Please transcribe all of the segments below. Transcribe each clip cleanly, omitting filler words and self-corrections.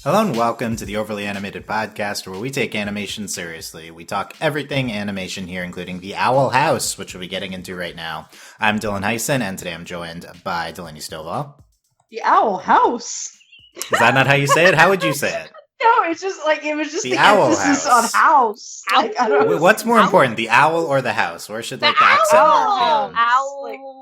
Hello and welcome to the Overly Animated Podcast, where we take animation seriously. We talk everything animation here, including the Owl House, which we'll be getting into right now. I'm Dylan Hysen, and today I'm joined by Delaney Stovall. The Owl House. Is that not how you say it? How would you say it? No, it's just like, it was just the Owl emphasis House. on house. Like, I don't know. What's more important, the owl or the house? Where should like the accent owl. mark be?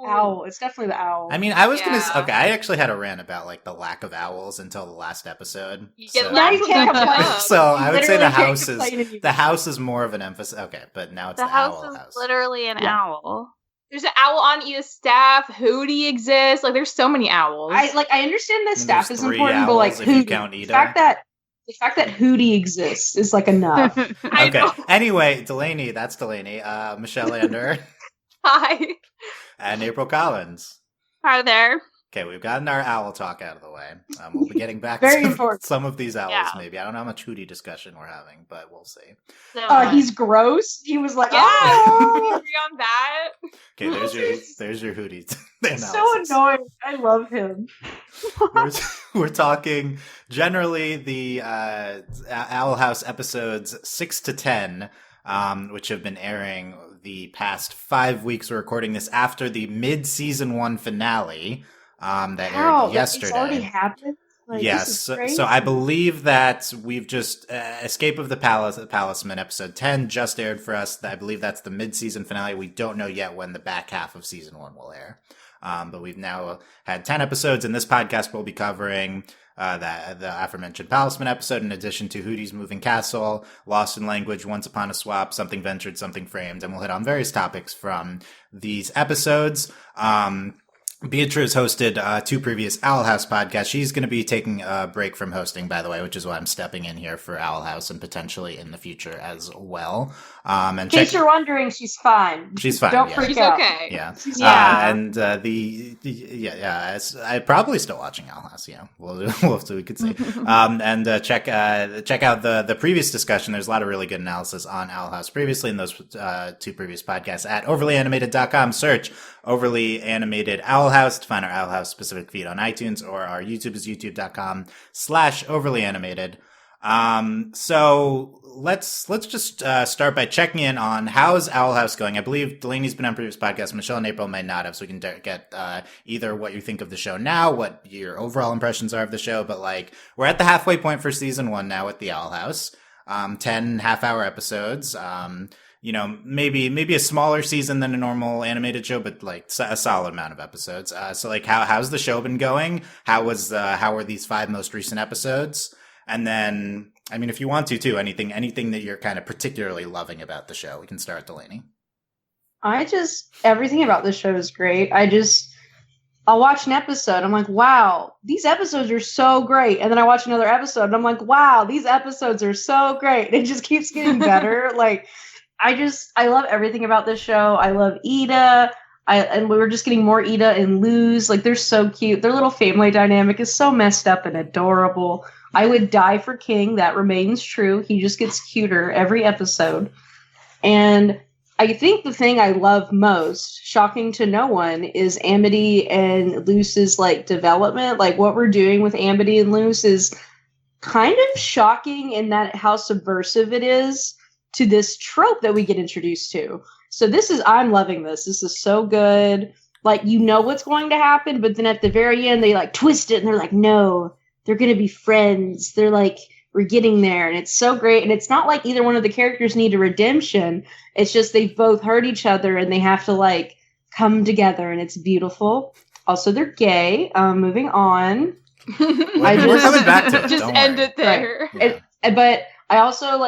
Owl. It's definitely the owl. I mean, I was gonna. Okay, I actually had a rant about like the lack of owls until the last episode. Now you can't complain. So I would say Literally the house is more of an emphasis. Okay, but now it's the house Owl is House. literally an owl. There's an owl on Edith's staff. Hooty exists. Like, there's so many owls. I understand that staff is important, but like if you Hooty, count the Ida. fact that Hooty exists is like enough. Okay. Anyway, Delaney, that's Delaney. Michelle Anderer Hi. and April Collins. Hi there. Okay, we've gotten our owl talk out of the way. We'll be getting back Very to important. some of these owls, Yeah. maybe. I don't know how much Hooty discussion we're having, but we'll see. So, He's gross. He was like, Yeah. oh, We agree on that. Okay, there's your Hooty he's so analysis. annoying. I love him. We're talking generally the Owl House episodes 6 to 10, which have been airing the past 5 weeks. We're recording this after the mid-season 1 finale that aired yesterday. It's already happened? Like, Yes, this is crazy. so I believe that we've just Escape of the Palisman episode 10 just aired for us. I believe that's the mid-season finale. We don't know yet when the back half of season 1 will air. But we've now had 10 episodes. In this podcast, we'll be covering the aforementioned Palisman episode, in addition to Hooty's Moving Castle, Lost in Language, Once Upon a Swap, Something Ventured, Something Framed, and we'll hit on various topics from these episodes. Beatrice hosted 2 previous Owl House podcasts. She's going to be taking a break from hosting, by the way, which is why I'm stepping in here for Owl House and potentially in the future as well. And In case you're wondering, she's fine. She's fine. Don't yeah. freak She's out. okay. Yeah. Yeah. And I'm probably still watching Owl House. Yeah, we'll see what we could see. And check out the previous discussion. There's a lot of really good analysis on Owl House previously in those 2 previous podcasts at overlyanimated.com. Search Overly Animated Owl House to find our Owl House specific feed on iTunes, or our YouTube is youtube.com/overlyanimated. So let's just start by checking in on how's Owl House going. I believe Delaney's been on previous podcasts. Michelle and April may not have, so we can get either what you think of the show now, what your overall impressions are of the show. But like, we're at the halfway point for season 1 now with the Owl House. 10 half-hour episodes. Maybe a smaller season than a normal animated show, but like a solid amount of episodes. So like, how's the show been going? How were these 5 most recent episodes? And then, I mean, if you want to too, anything that you're kind of particularly loving about the show, we can start, Delaney. Everything about this show is great. I'll watch an episode. I'm like, wow, these episodes are so great. And then I watch another episode and I'm like, wow, these episodes are so great. It just keeps getting better. Like, I love everything about this show. I love Ida. And we were just getting more Ida and Luz. Like, they're so cute. Their little family dynamic is so messed up and adorable. I would die for King. That remains true. He just gets cuter every episode. And I think the thing I love most, shocking to no one, is Amity and Luz's like development. Like, what we're doing with Amity and Luz is kind of shocking in that how subversive it is to this trope that we get introduced to. So I'm loving this. This is so good. Like, you know what's going to happen, but then at the very end, they like twist it and they're like, no, they're going to be friends. They're like, we're getting there. And it's so great. And it's not like either one of the characters need a redemption. It's just they've both hurt each other and they have to like come together, and it's beautiful. Also, they're gay. Moving on. We're coming back to it. Just Don't end worry. it there. Yeah. But I also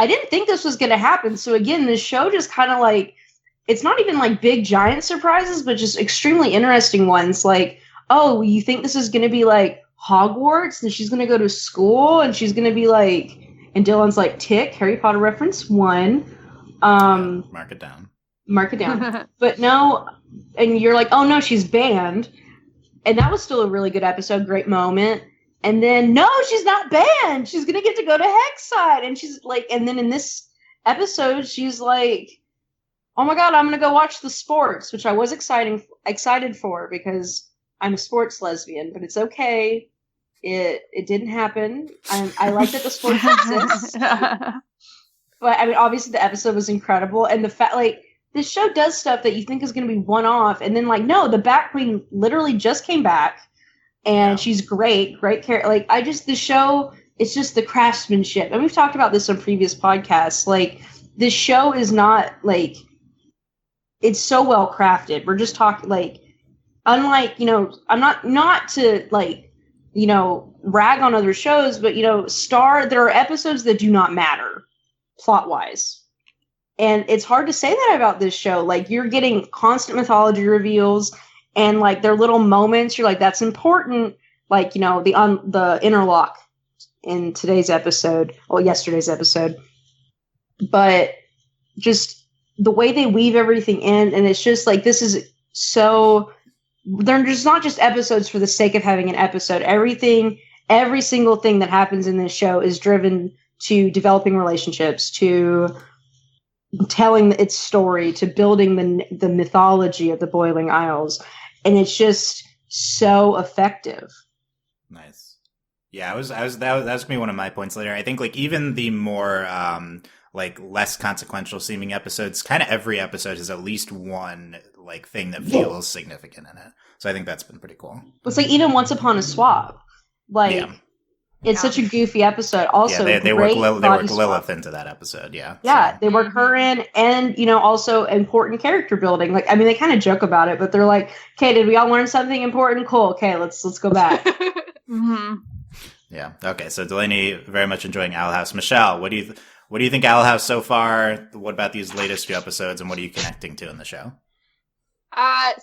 I didn't think this was going to happen. So again, this show just kind of like, it's not even like big giant surprises, but just extremely interesting ones. Like, oh, you think this is going to be like Hogwarts and she's going to go to school and she's going to be like, and Dylan's like, tick, Harry Potter reference 1. Mark it down. But no, and you're like, oh no, she's banned. And that was still a really good episode, great moment. And then, no, she's not banned. She's going to get to go to Hexside. And she's like, and then in this episode, she's like, oh my God, I'm going to go watch the sports, which I was excited for because I'm a sports lesbian, but it's okay. It didn't happen. I like that the sports exists. But I mean, obviously the episode was incredible, and the fact, like, this show does stuff that you think is going to be one-off, and then, like, no, the Bat Queen literally just came back, and she's great character. Like, the show, it's just the craftsmanship, and we've talked about this on previous podcasts. Like, this show is not, like, it's so well crafted. We're just talking, like, unlike, you know, I'm not to, like, you know, rag on other shows, but, you know, there are episodes that do not matter plot-wise. And it's hard to say that about this show. Like, you're getting constant mythology reveals, and, like, their little moments, you're like, that's important. Like, you know, the interlock in yesterday's episode. But just the way they weave everything in, and it's just like, this is so... They're just not just episodes for the sake of having an episode. Every single thing that happens in this show is driven to developing relationships, to telling its story, to building the mythology of the Boiling Isles, and it's just so effective. Nice. Yeah, that was gonna be one of my points later. I think, like, even the more like less consequential seeming episodes, kind of every episode has at least one like thing that feels significant in it. So I think that's been pretty cool. It's like even Once Upon a Swap, like it's such a goofy episode. Also, they work Lilith into that episode. Yeah, they work her in, and you know, also important character building. Like, I mean, they kind of joke about it, but they're like, "Okay, did we all learn something important? Cool. Okay, let's go back." Mm-hmm. Yeah. Okay. So Delaney, very much enjoying Owl House. Michelle, what do you think Owl House so far? What about these latest few episodes, and what are you connecting to in the show?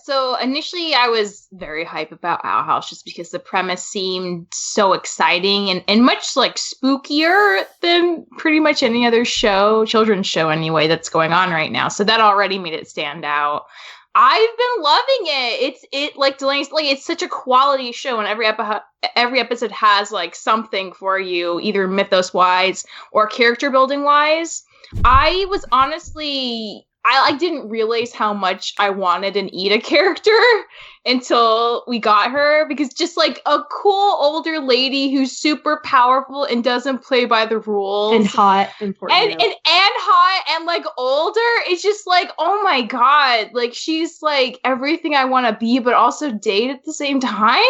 So initially I was very hype about Owl House just because the premise seemed so exciting and much like spookier than pretty much any other children's show anyway, that's going on right now. So that already made it stand out. I've been loving it. It's like Delaney's, like, it's such a quality show, and every episode has like something for you, either mythos wise or character building wise. I was honestly, I didn't realize how much I wanted an Ida character until we got her, because just like a cool older lady who's super powerful and doesn't play by the rules, and hot, important, and hot and like older. It's just like, oh my god, like she's like everything I want to be, but also date at the same time.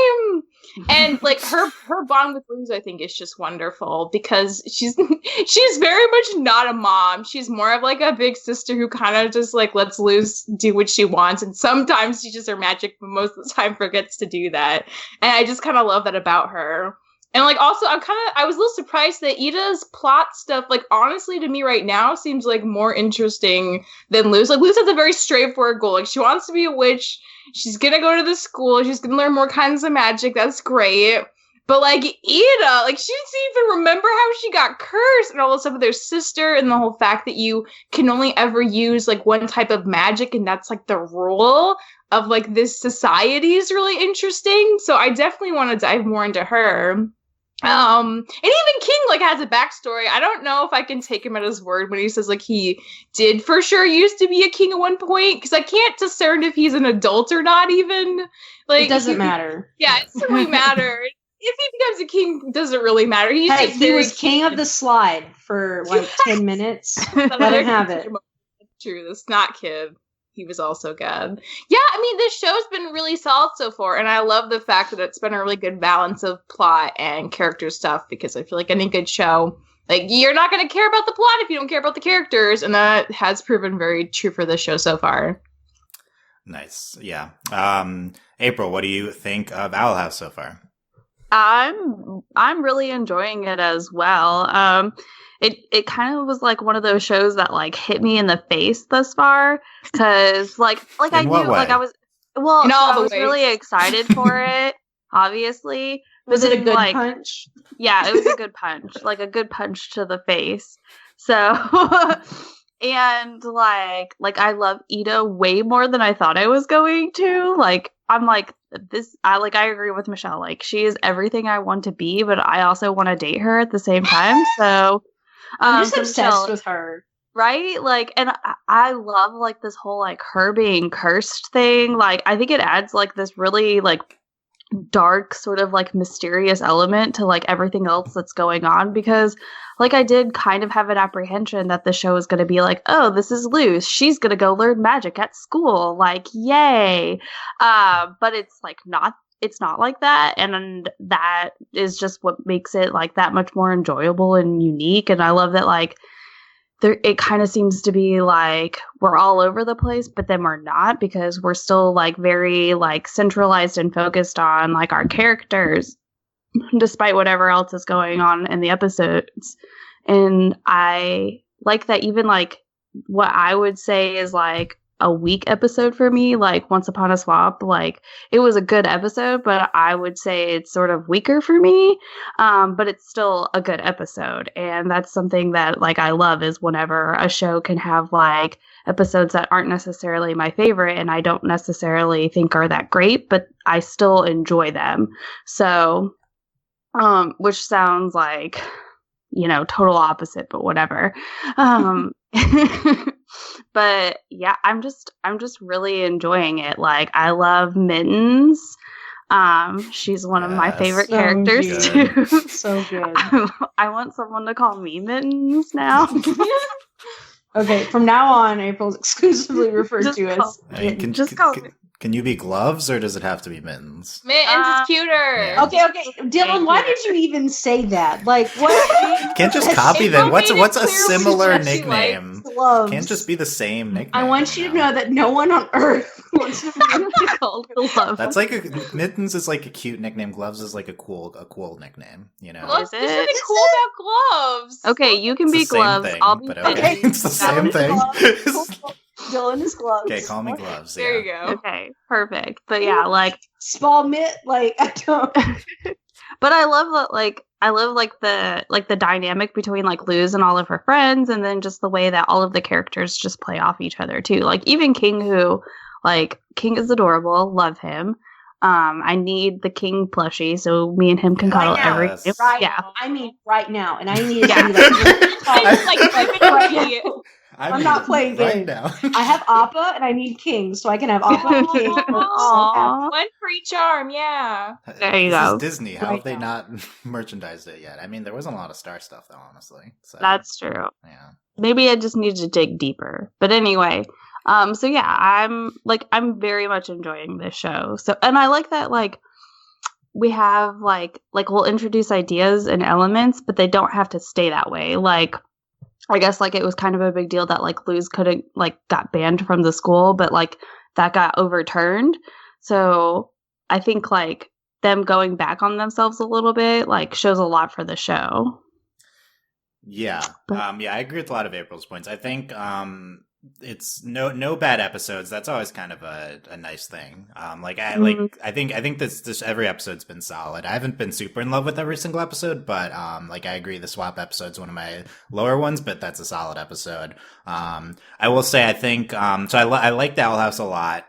And like her bond with Luz, I think, is just wonderful, because she's very much not a mom. She's more of like a big sister who kind of just like lets Luz do what she wants, and sometimes she uses her magic, but most of the time forgets to do that. And I just kind of love that about her. And like also, I was a little surprised that Ida's plot stuff, like honestly to me right now, seems like more interesting than Luz. Like Luz has a very straightforward goal. Like she wants to be a witch. She's gonna go to the school. She's gonna learn more kinds of magic. That's great. But like Ida, like she doesn't even remember how she got cursed and all the stuff with her sister, and the whole fact that you can only ever use like one type of magic, and that's like the rule of like this society, is really interesting. So I definitely want to dive more into her. And even King like has a backstory. I don't know if I can take him at his word when he says like he did for sure used to be a king at one point, because I can't discern if he's an adult or not. Even like it doesn't matter. Yeah, it doesn't really matter. If he becomes a king, it doesn't really matter. He was king of the slide for like 10 minutes. Let him have it. True, the snot kid. He was also good. Yeah, I mean, this show's been really solid so far, and I love the fact that it's been a really good balance of plot and character stuff, because I feel like any good show, like, you're not going to care about the plot if you don't care about the characters, and that has proven very true for this show so far. Nice, yeah. April, what do you think of Owl House so far? I'm really enjoying it as well. It kind of was like one of those shows that like hit me in the face thus far, because like I knew like I was really excited for it. Obviously, was it a good punch? Yeah, it was a good punch, like a good punch to the face. So, and like I love Ida way more than I thought I was going to. Like I'm like this. I agree with Michelle. Like she is everything I want to be, but I also want to date her at the same time. So. I'm just obsessed with her. Right? Like, and I love, like, this whole, like, her being cursed thing. Like, I think it adds, like, this really, like, dark sort of like mysterious element to like everything else that's going on, because like I did kind of have an apprehension that the show is going to be like, oh, this is Luz, she's going to go learn magic at school, like yay. But it's like it's not like that, and that is just what makes it like that much more enjoyable and unique. And I love that like it kind of seems to be like we're all over the place, but then we're not, because we're still like very like centralized and focused on like our characters, despite whatever else is going on in the episodes. And I like that even like what I would say is like a weak episode for me, like Once Upon a Swap, like it was a good episode, but I would say it's sort of weaker for me. But it's still a good episode. And that's something that like I love, is whenever a show can have like episodes that aren't necessarily my favorite and I don't necessarily think are that great, but I still enjoy them. So, which sounds like, you know, total opposite, but whatever. But yeah, I'm just really enjoying it. Like I love Mittens. She's one of my favorite characters too. So good. I want someone to call me Mittens now. Okay, from now on, April's exclusively referred Just to call- as call me. Can you be Gloves, or does it have to be Mittens? Mittens is cuter. Yeah. Okay, Dylan, why did you even say that? Like, what? Can't just That's- copy them. What's made it a clear which similar one she nickname? Gloves. Can't just be the same nickname. I want you to know that no one on Earth wants to be Called Glove. That's like Mittens is like a cute nickname. Gloves is like a cool nickname. You know. What's Is there's it? nothing cool about gloves? Okay, you can It's be the same Gloves. thing, I'll be but Mittens. okay. It's the same thing. Dylan is Gloves. Okay, call me Gloves. There yeah. you go. Okay, perfect. But yeah, like, Small mitt, like, I don't. but I love that. Like, I love like the dynamic between like Luz and all of her friends, and then just the way that all of the characters just play off each other too. Like even King, who like King is adorable, love him. I need the King plushie so me and him can cuddle Right now. every Yes. day. Right Yeah. now. I mean, right now. And I need to be I like, like I'm not playing right games. now. I have Appa and I need King, so I can have Appa and King. Aw. one for each arm, yeah. There you This go. is Disney. How Right have they now. not merchandised it yet? I mean, there wasn't a lot of Star stuff though, honestly. So That's true. yeah. Maybe I just need to dig deeper. But anyway, so yeah, I'm very much enjoying this show. So, and I like that like we have like we'll introduce ideas and elements, but they don't have to stay that way. Like I guess like it was kind of a big deal that like Luz could have like got banned from the school, but like that got overturned. So I think like them going back on themselves a little bit like shows a lot for the show. Yeah. But- Yeah, I agree with a lot of April's points. I think it's no bad episodes. That's always kind of a nice thing. I think this every episode's been solid. I haven't been super in love with every single episode, but like I agree the swap episode's one of my lower ones, but that's a solid episode. I will say I think so I like the Owl House a lot.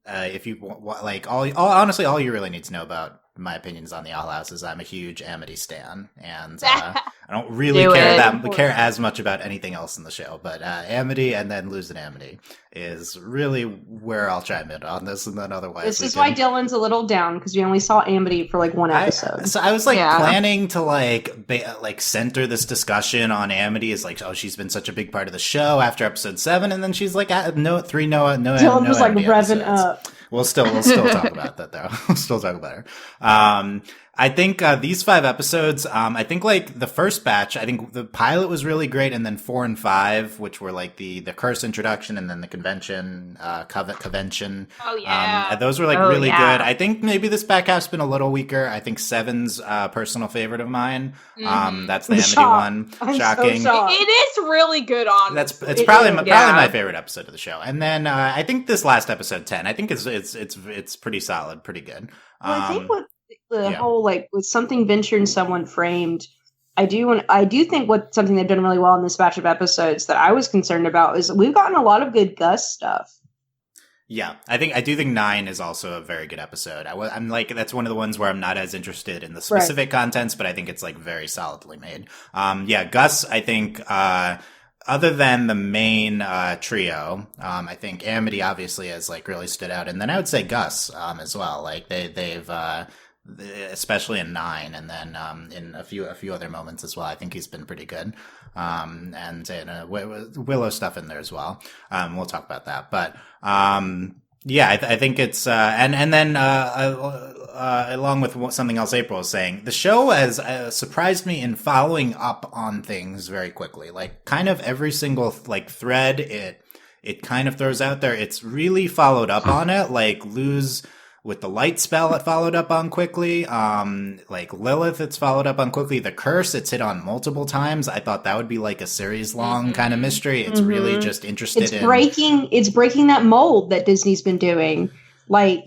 If you like honestly all you really need to know about my opinions on the Owl House is I'm a huge Amity stan, and I don't really care as much about anything else in the show, but Amity and then Luz&Amity is really where I'll chime in on this, and then otherwise This is why Dylan's a little down, because we only saw Amity for like one episode. So I was like Yeah. planning to like center this discussion on Amity as like, oh, she's been such a big part of the show after episode 7, and then she's like no Dylan was like Amity revving episodes. up. We'll still talk about that though. We'll still talk about her. I think these 5 episodes, I think like the first batch, I think the pilot was really great, and then 4 and 5, which were like the curse introduction and then the convention, convention. Oh yeah. Those were like Oh, really yeah. good. I think maybe this back half's been a little weaker. I think 7's personal favorite of mine. Mhm. That's the Amity Shocked. one. I'm so Shocking. shocked. It is really good on. It's It probably is. Yeah. my favorite episode of the show. And then I think this last episode 10, I think it's pretty solid, pretty good. Well, I think what the yeah. whole like with something ventured and someone framed, I do think what something they've done really well in this batch of episodes that I was concerned about is we've gotten a lot of good Gus stuff. Yeah, I do think 9 is also a very good episode. I'm like, that's one of the ones where I'm not as interested in the specific contents, but I think it's like very solidly made. Yeah, Gus, I think, other than the main trio, I think Amity obviously has like really stood out, and then I would say Gus as well. Like they've especially in 9, and then in a few other moments as well. I think he's been pretty good, and Willow stuff in there as well. We'll talk about that, but yeah, I think it's and then along with something else April was saying, the show has surprised me in following up on things very quickly. Like kind of every single like thread it kind of throws out there, it's really followed up on it. Like Luz with the light spell, it followed up on quickly. Like Lilith, it's followed up on quickly. The curse, it's hit on multiple times. I thought that would be like a series long kind of mystery. It's really just interested it's breaking that mold that Disney's been doing. Like,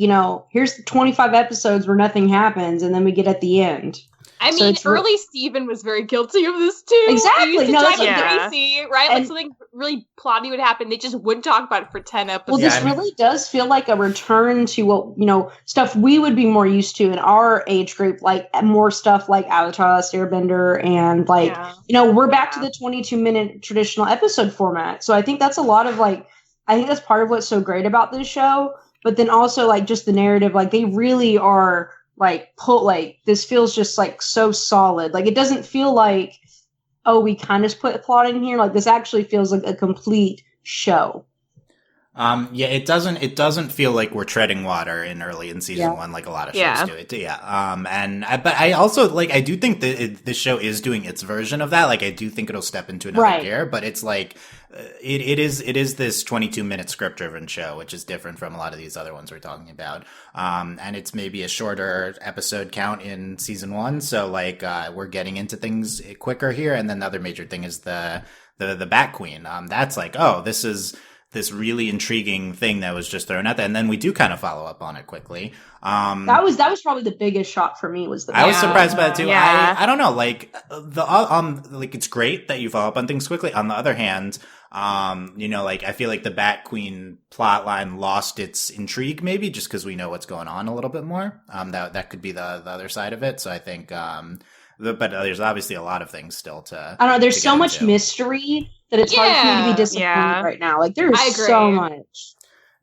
here's the 25 episodes where nothing happens, and then we get at the end. I mean, early Steven was very guilty of this too. Exactly. He used to No, talk that's about Gracie, right? Like something really plotty would happen. They just wouldn't talk about it for 10 episodes. Well, this really does feel like a return to what, stuff we would be more used to in our age group, like more stuff like Avatar: Last Airbender, and like, we're back to the 22-minute traditional episode format. So I think that's a lot of I think that's part of what's so great about this show. But then also like just the narrative, like they really are this feels just like so solid. Like it doesn't feel like, oh, we kind of put a plot in here. Like this actually feels like a complete show. Yeah, it doesn't feel like we're treading water in season 1 like a lot of shows do it. Yeah. But I also I do think that this show is doing its version of that. Like I do think it'll step into another gear, but it's like it is this 22-minute script driven show, which is different from a lot of these other ones we're talking about. And it's maybe a shorter episode count in season 1, so we're getting into things quicker here. And then the other major thing is the Bat Queen. That's like, oh, this is this really intriguing thing that was just thrown out there, and then we do kind of follow up on it quickly. That was probably the biggest shock for me. Was the I was surprised by it too. Yeah. I don't know, it's great that you follow up on things quickly. On the other hand, I feel like the Bat Queen plot line lost its intrigue, maybe just because we know what's going on a little bit more. That could be the other side of it. So I think, but there's obviously a lot of things still to. I don't know. There's so much mystery that it's hard for me to be disappointed right now. Like there's so much.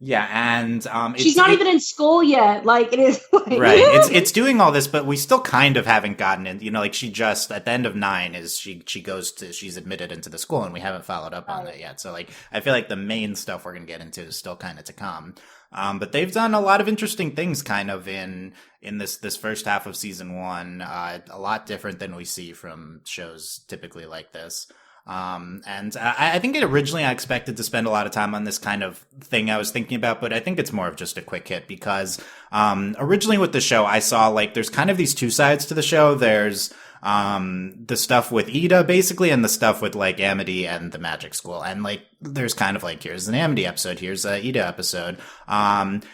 Yeah, and she's not even in school yet. Like it is right. It's doing all this, but we still kind of haven't gotten in. She just at the end of 9 is she's admitted into the school, and we haven't followed up on that yet. So I feel like the main stuff we're gonna get into is still kind of to come. But they've done a lot of interesting things, kind of in this first half of season 1. A lot different than we see from shows typically like this. And I think originally I expected to spend a lot of time on this kind of thing I was thinking about, but I think it's more of just a quick hit because, originally with the show, I saw there's kind of these two sides to the show. There's, the stuff with Ida basically, and the stuff with Amity and the magic school. And there's kind of here's an Amity episode, here's a Ida episode. And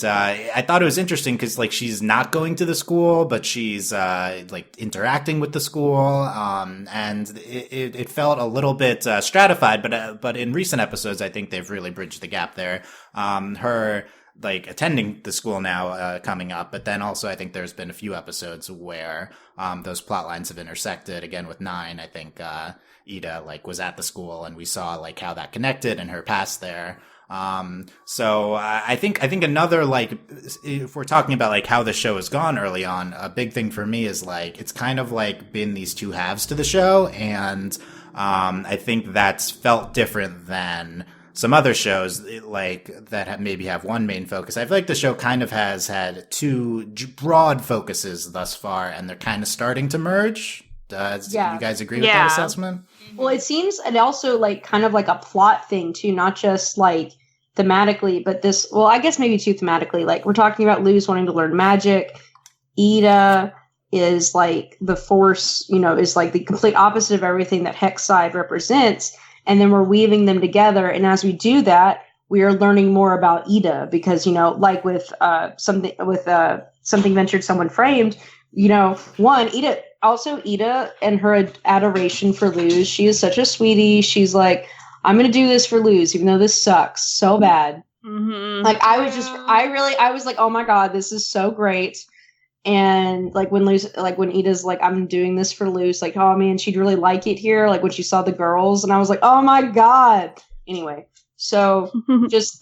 I thought it was interesting because she's not going to the school, but she's interacting with the school. And it felt a little bit stratified, but in recent episodes, I think they've really bridged the gap there. Her attending the school now coming up, but then also I think there's been a few episodes where those plot lines have intersected. Again with 9, I think Ida was at the school, and we saw how that connected and her past there. So I think another if we're talking about how the show has gone early on, a big thing for me is it's kind of been these two halves to the show, and I think that's felt different than some other shows that maybe have one main focus. I feel like the show kind of has had two broad focuses thus far, and they're kind of starting to merge. Do you guys agree with that assessment? Well, it seems, and also kind of a plot thing too, not just thematically, but this. Well, I guess maybe too thematically. We're talking about Luz wanting to learn magic. Ida is the Force, is the complete opposite of everything that Hex side represents. And then we're weaving them together. And as we do that, we are learning more about Ida because, with something ventured, someone framed, Ida and her adoration for Luz. She is such a sweetie. She's I'm going to do this for Luz, even though this sucks so bad. Mm-hmm. I was oh my God, this is so great. And like when Ida's like, I'm doing this for Luce, like, oh man, she'd really like it here. Like when she saw the girls, and I was like, oh my God. Anyway, so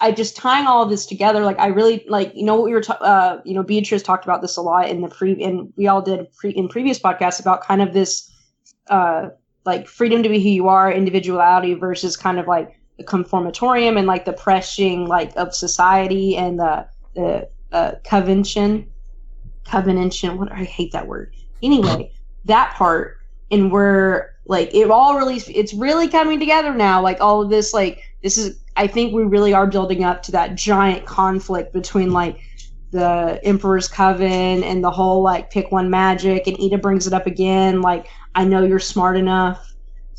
I just tying all of this together. Like I really like, what we were, Beatrice talked about this a lot in and we all did in previous podcasts about kind of this, like freedom to be who you are, individuality versus kind of like the conformatorium and like the pressing like of society and the convention. What, I hate that word. Anyway, that part, and we're like it's really coming together now. Like all of this, like this is, I think we really are building up to that giant conflict between like the Emperor's Coven and the whole like pick one magic. And Ida brings it up again. Like, I know you're smart enough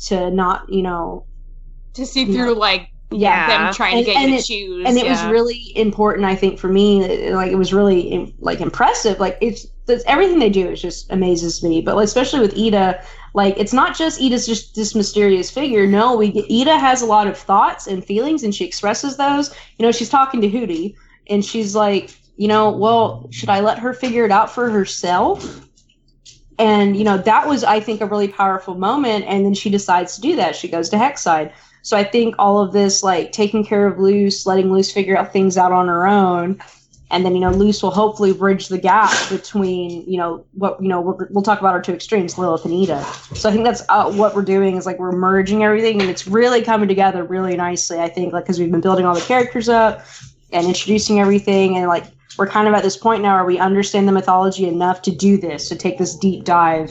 to not, to see through like them trying to get you to choose. And it was really important, I think, for me. Like, it was really like impressive. Like, it's everything they do is just amazes me. But like, especially with Ida, like, it's not just Ida's just this mysterious figure. No, Ida has a lot of thoughts and feelings, and she expresses those. She's talking to Hooty, and she's like, well, should I let her figure it out for herself? And that was, I think, a really powerful moment. And then she decides to do that. She goes to Hexside. So I think all of this, like taking care of Luce, letting Luce figure out things out on her own, and then Luce will hopefully bridge the gap between we'll talk about our two extremes, Lilith and Ida. So I think that's what we're doing is like we're merging everything, and it's really coming together really nicely. I think because we've been building all the characters up and introducing everything, and like we're kind of at this point now where we understand the mythology enough to do this, to take this deep dive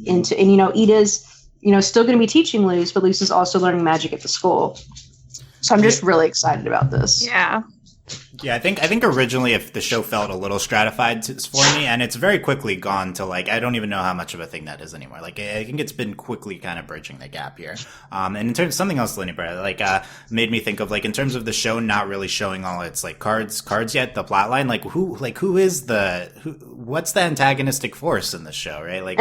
into, and Ida's still going to be teaching Luce, but Luce is also learning magic at the school. So I'm just really excited about this. Yeah. Yeah, I think originally if the show felt a little stratified for me, and it's very quickly gone to like, I don't even know how much of a thing that is anymore. Like, I think it's been quickly kind of bridging the gap here. And in terms of something else, Delaney, made me think of like, in terms of the show not really showing all its like cards yet, the plot line, what's the antagonistic force in the show, right? Like,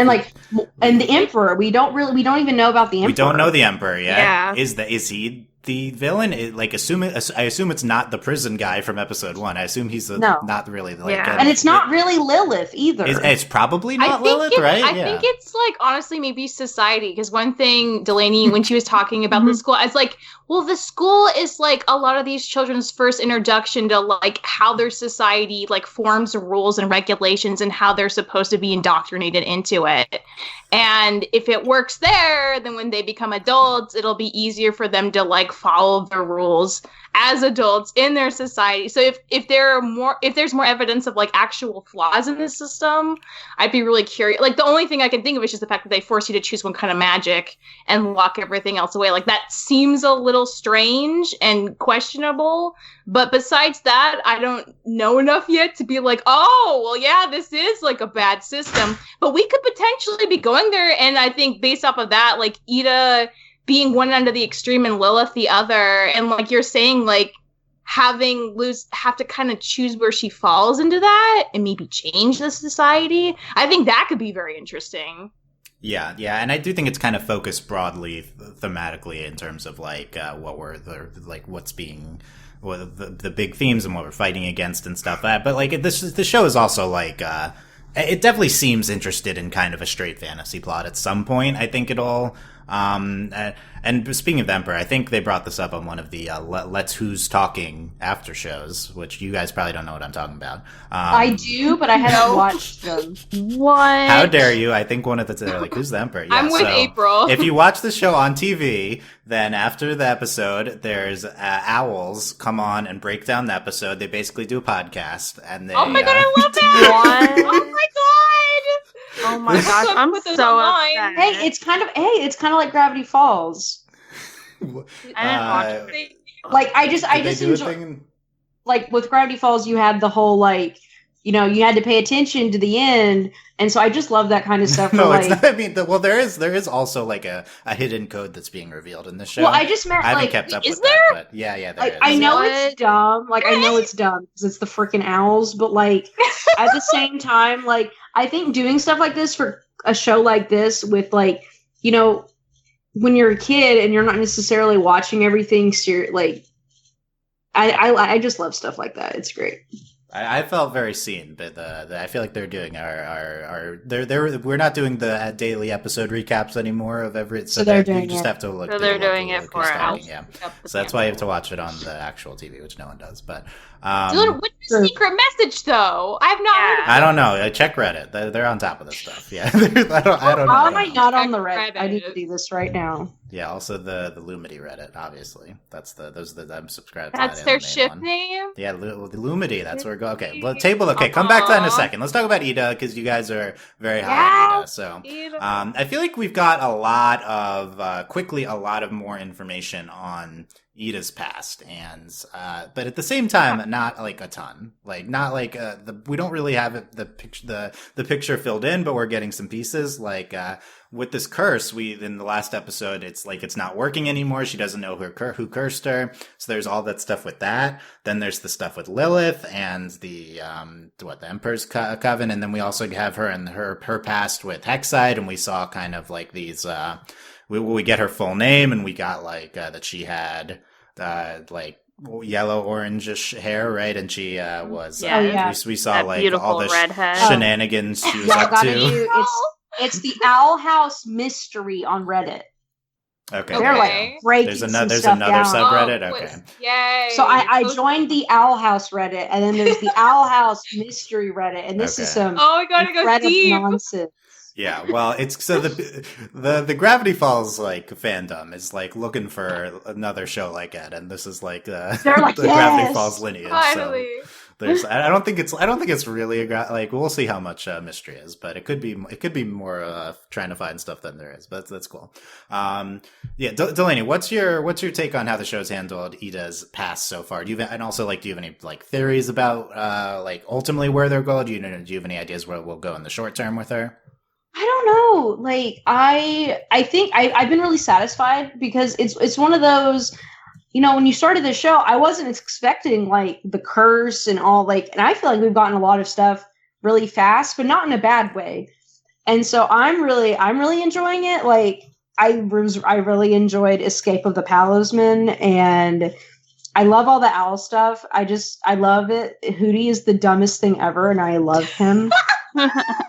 and the Emperor, we don't even know about the Emperor. We don't know the Emperor yet. Yeah. Is he the villain? I assume it's not the prison guy from episode 1. I assume he's not really like, and it's not really Lilith either. It's probably not Lilith, right? I think it's like honestly maybe society, because one thing Delaney, when she was talking about the school, I was like, well, the school is like a lot of these children's first introduction to like how their society like forms rules and regulations and how they're supposed to be indoctrinated into it. And if it works there, then when they become adults, it'll be easier for them to like follow the rules as adults in their society. So if there's more evidence of like actual flaws in this system, I'd be really curious. Like, the only thing I can think of is just the fact that they force you to choose one kind of magic and lock everything else away. Like, that seems a little strange and questionable. But besides that, I don't know enough yet to be like, oh, well, yeah, this is like a bad system. But we could potentially be going there. And I think based off of that, like Ida being one end of the extreme and Lilith the other, and like you're saying, like having Luce have to kind of choose where she falls into that and maybe change the society. I think that could be very interesting. Yeah, and I do think it's kind of focused broadly thematically in terms of like what's being the big themes and what we're fighting against and stuff. But like the show is also like it definitely seems interested in kind of a straight fantasy plot at some point. I think it'll. And speaking of the Emperor, I think they brought this up on one of the Let's Who's Talking after shows, which you guys probably don't know what I'm talking about. I do, but I haven't watched them. What? How dare you? I think one of they're like, who's the Emperor? Yeah, I'm with April. If you watch the show on TV, then after the episode, there's owls come on and break down the episode. They basically do a podcast, and they. Oh my god, I love that! What? Oh my god! Oh my gosh, I'm so upset. Hey, it's kind of like Gravity Falls. I didn't watch it. Like I just enjoy. Like with Gravity Falls, you had the whole like, you had to pay attention to the end, and so I just love that kind of stuff. No, like, it's not. I mean, there is also like a hidden code that's being revealed in the show. Well, I just meant I haven't like, kept up is with there? that, but yeah, there is. I know it's dumb. Like I know it's dumb because it's the freaking owls, but like at the same time, like I think doing stuff like this for a show like this with like, when you're a kid and you're not necessarily watching everything like I just love stuff like that. It's great. I felt very seen, but I feel like they're doing we're not doing the daily episode recaps anymore of every. So they're doing you just it. have to look. So they're doing it for us. Yeah. Yep, So that's why you have to watch it on the actual TV, which no one does. But Dylan, what's the secret message, though? I have not heard of I don't know. Check Reddit. They're on top of this stuff. Yeah. I don't know. How am I not on the Reddit. Reddit? I need to do this right now. Yeah. Also the Lumity Reddit, obviously. I'm subscribed to. That's that their main ship one. name? Yeah, the Lumity. That's where we go. Okay, well, table. Okay, come back to that in a second. Let's talk about Ida because you guys are very high on Ida. So, I feel like we've got a lot of more information on Ida's past, and but at the same time, not like a ton. Like not like we don't really have the picture filled in, but we're getting some pieces. Like with this curse, in the last episode, it's like it's not working anymore. She doesn't know who cursed her. So there's all that stuff with that. Then there's the stuff with Lilith and the Emperor's Coven, and then we also have her and her past with Hexside, and we saw kind of like these. We get her full name, and we got like that she had like yellow orangish hair, right? And she was we saw that like all the redhead. shenanigans she was up to. It's the Owl House mystery on Reddit. Okay, They're like breaking there's another down. subreddit. Oh, Okay, yay! So I joined the Owl House Reddit, and then there's the Owl House mystery Reddit, and this is some oh, we gotta go incredible deep. nonsense. yeah. Well, it's so the Gravity Falls like fandom is like looking for another show like it, and this is like They're like, the Gravity yes, Falls lineage. Finally. So I don't think it's really like we'll see how much mystery is, but it could be more trying to find stuff than there is. But that's cool. Yeah, Delaney, what's your take on how the show's handled Ida's past so far? Do you have any like theories about like ultimately where they'll go? Do you have any ideas where we'll go in the short term with her? I don't know. Like I think I've been really satisfied because it's one of those. You know, when you started the show, I wasn't expecting like the curse and all and I feel like we've gotten a lot of stuff really fast, but not in a bad way. And so I'm really enjoying it. Like I really enjoyed Escape of the Palisman, and I love all the owl stuff. I love it. Hooty is the dumbest thing ever, and I love him.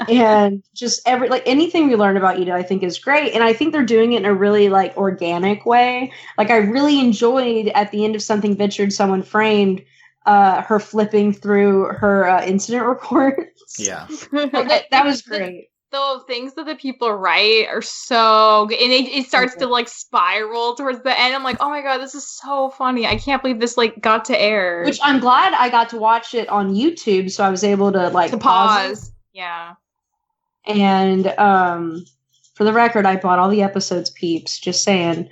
And just anything we learn about Ida, I think is great. And I think they're doing it in a really like organic way. Like I really enjoyed at the end of Something Ventured, Someone Framed, her flipping through her incident reports. Yeah. that was great. The things that the people write are so good, and it starts to like spiral towards the end. I'm like, oh my god, this is so funny! I can't believe this like got to air. Which I'm glad I got to watch it on YouTube, so I was able to pause. Yeah. And for the record, I bought all the episodes, peeps. Just saying.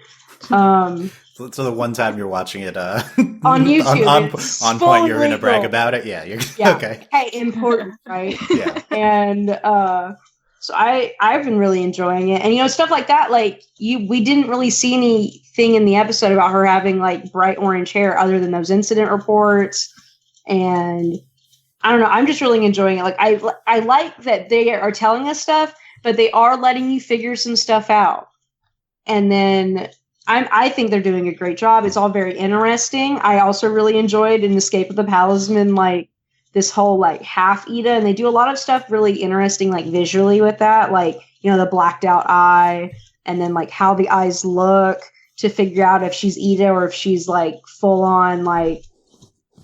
So the one time you're watching it on YouTube, on point, you're going to brag about it. Yeah, yeah. Okay. Hey, important, right? Yeah. And so I've been really enjoying it, and stuff like that. Like we didn't really see anything in the episode about her having like bright orange hair, other than those incident reports. And I don't know. I'm just really enjoying it. Like I like that they are telling us stuff, but they are letting you figure some stuff out. And then I think they're doing a great job. It's all very interesting. I also really enjoyed in Escape of the Palisman, like this whole like half Ida, and they do a lot of stuff really interesting, like visually with that, like the blacked out eye, and then like how the eyes look to figure out if she's Ida or if she's like full on like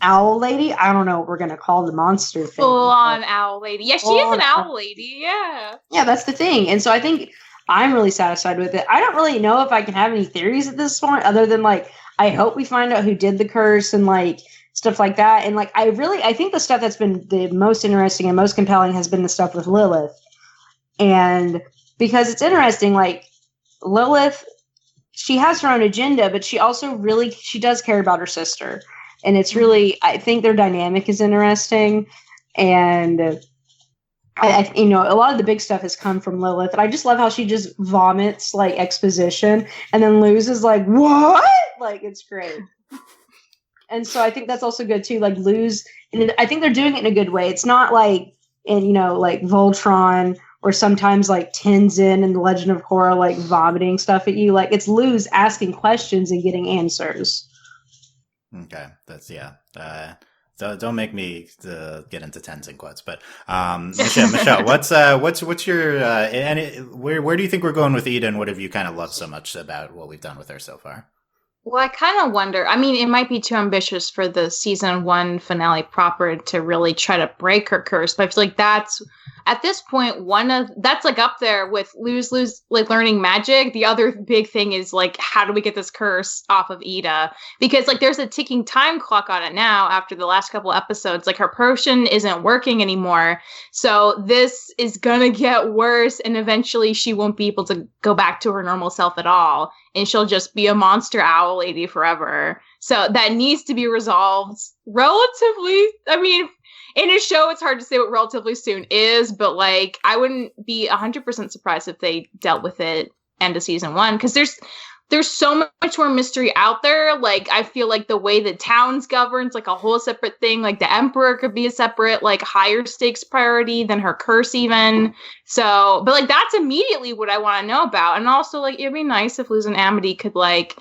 owl lady. I don't know what we're gonna call the monster thing. Full on owl lady. Yeah, she is an owl lady. Yeah. Yeah, that's the thing. And so I think I'm really satisfied with it. I don't really know if I can have any theories at this point, other than like I hope we find out who did the curse and like stuff like that. And like I think the stuff that's been the most interesting and most compelling has been the stuff with Lilith. And because it's interesting, like Lilith, she has her own agenda, but she also she does care about her sister. And it's really, I think their dynamic is interesting. And I a lot of the big stuff has come from Lilith. And I just love how she just vomits like exposition and then Luz is like, what? Like, it's great. And so I think that's also good too. Like Luz, and I think they're doing it in a good way. It's not like like Voltron or sometimes like Tenzin in The Legend of Korra, like vomiting stuff at you. Like it's Luz asking questions and getting answers. Okay, that's Don't make me get into tens and quotes, but Michelle, what's your where do you think we're going with Ida, and what have you kind of loved so much about what we've done with her so far? Well, I kind of wonder. I mean, it might be too ambitious for the season 1 finale proper to really try to break her curse, but I feel like that's at this point that's like up there with lose like learning magic. The other big thing is like, how do we get this curse off of Ida? Because like there's a ticking time clock on it now after the last couple episodes. Like her potion isn't working anymore, so this is gonna get worse, and eventually she won't be able to go back to her normal self at all, and she'll just be a monster owl lady forever. So that needs to be resolved relatively. I mean, in a show, it's hard to say what relatively soon is, but like I wouldn't be 100% surprised if they dealt with it end of season 1, because there's so much more mystery out there. Like I feel like the way the town's governs like a whole separate thing. Like the Emperor could be a separate, like higher stakes priority than her curse even. So, but like that's immediately what I want to know about. And also like it'd be nice if Luz&Amity could like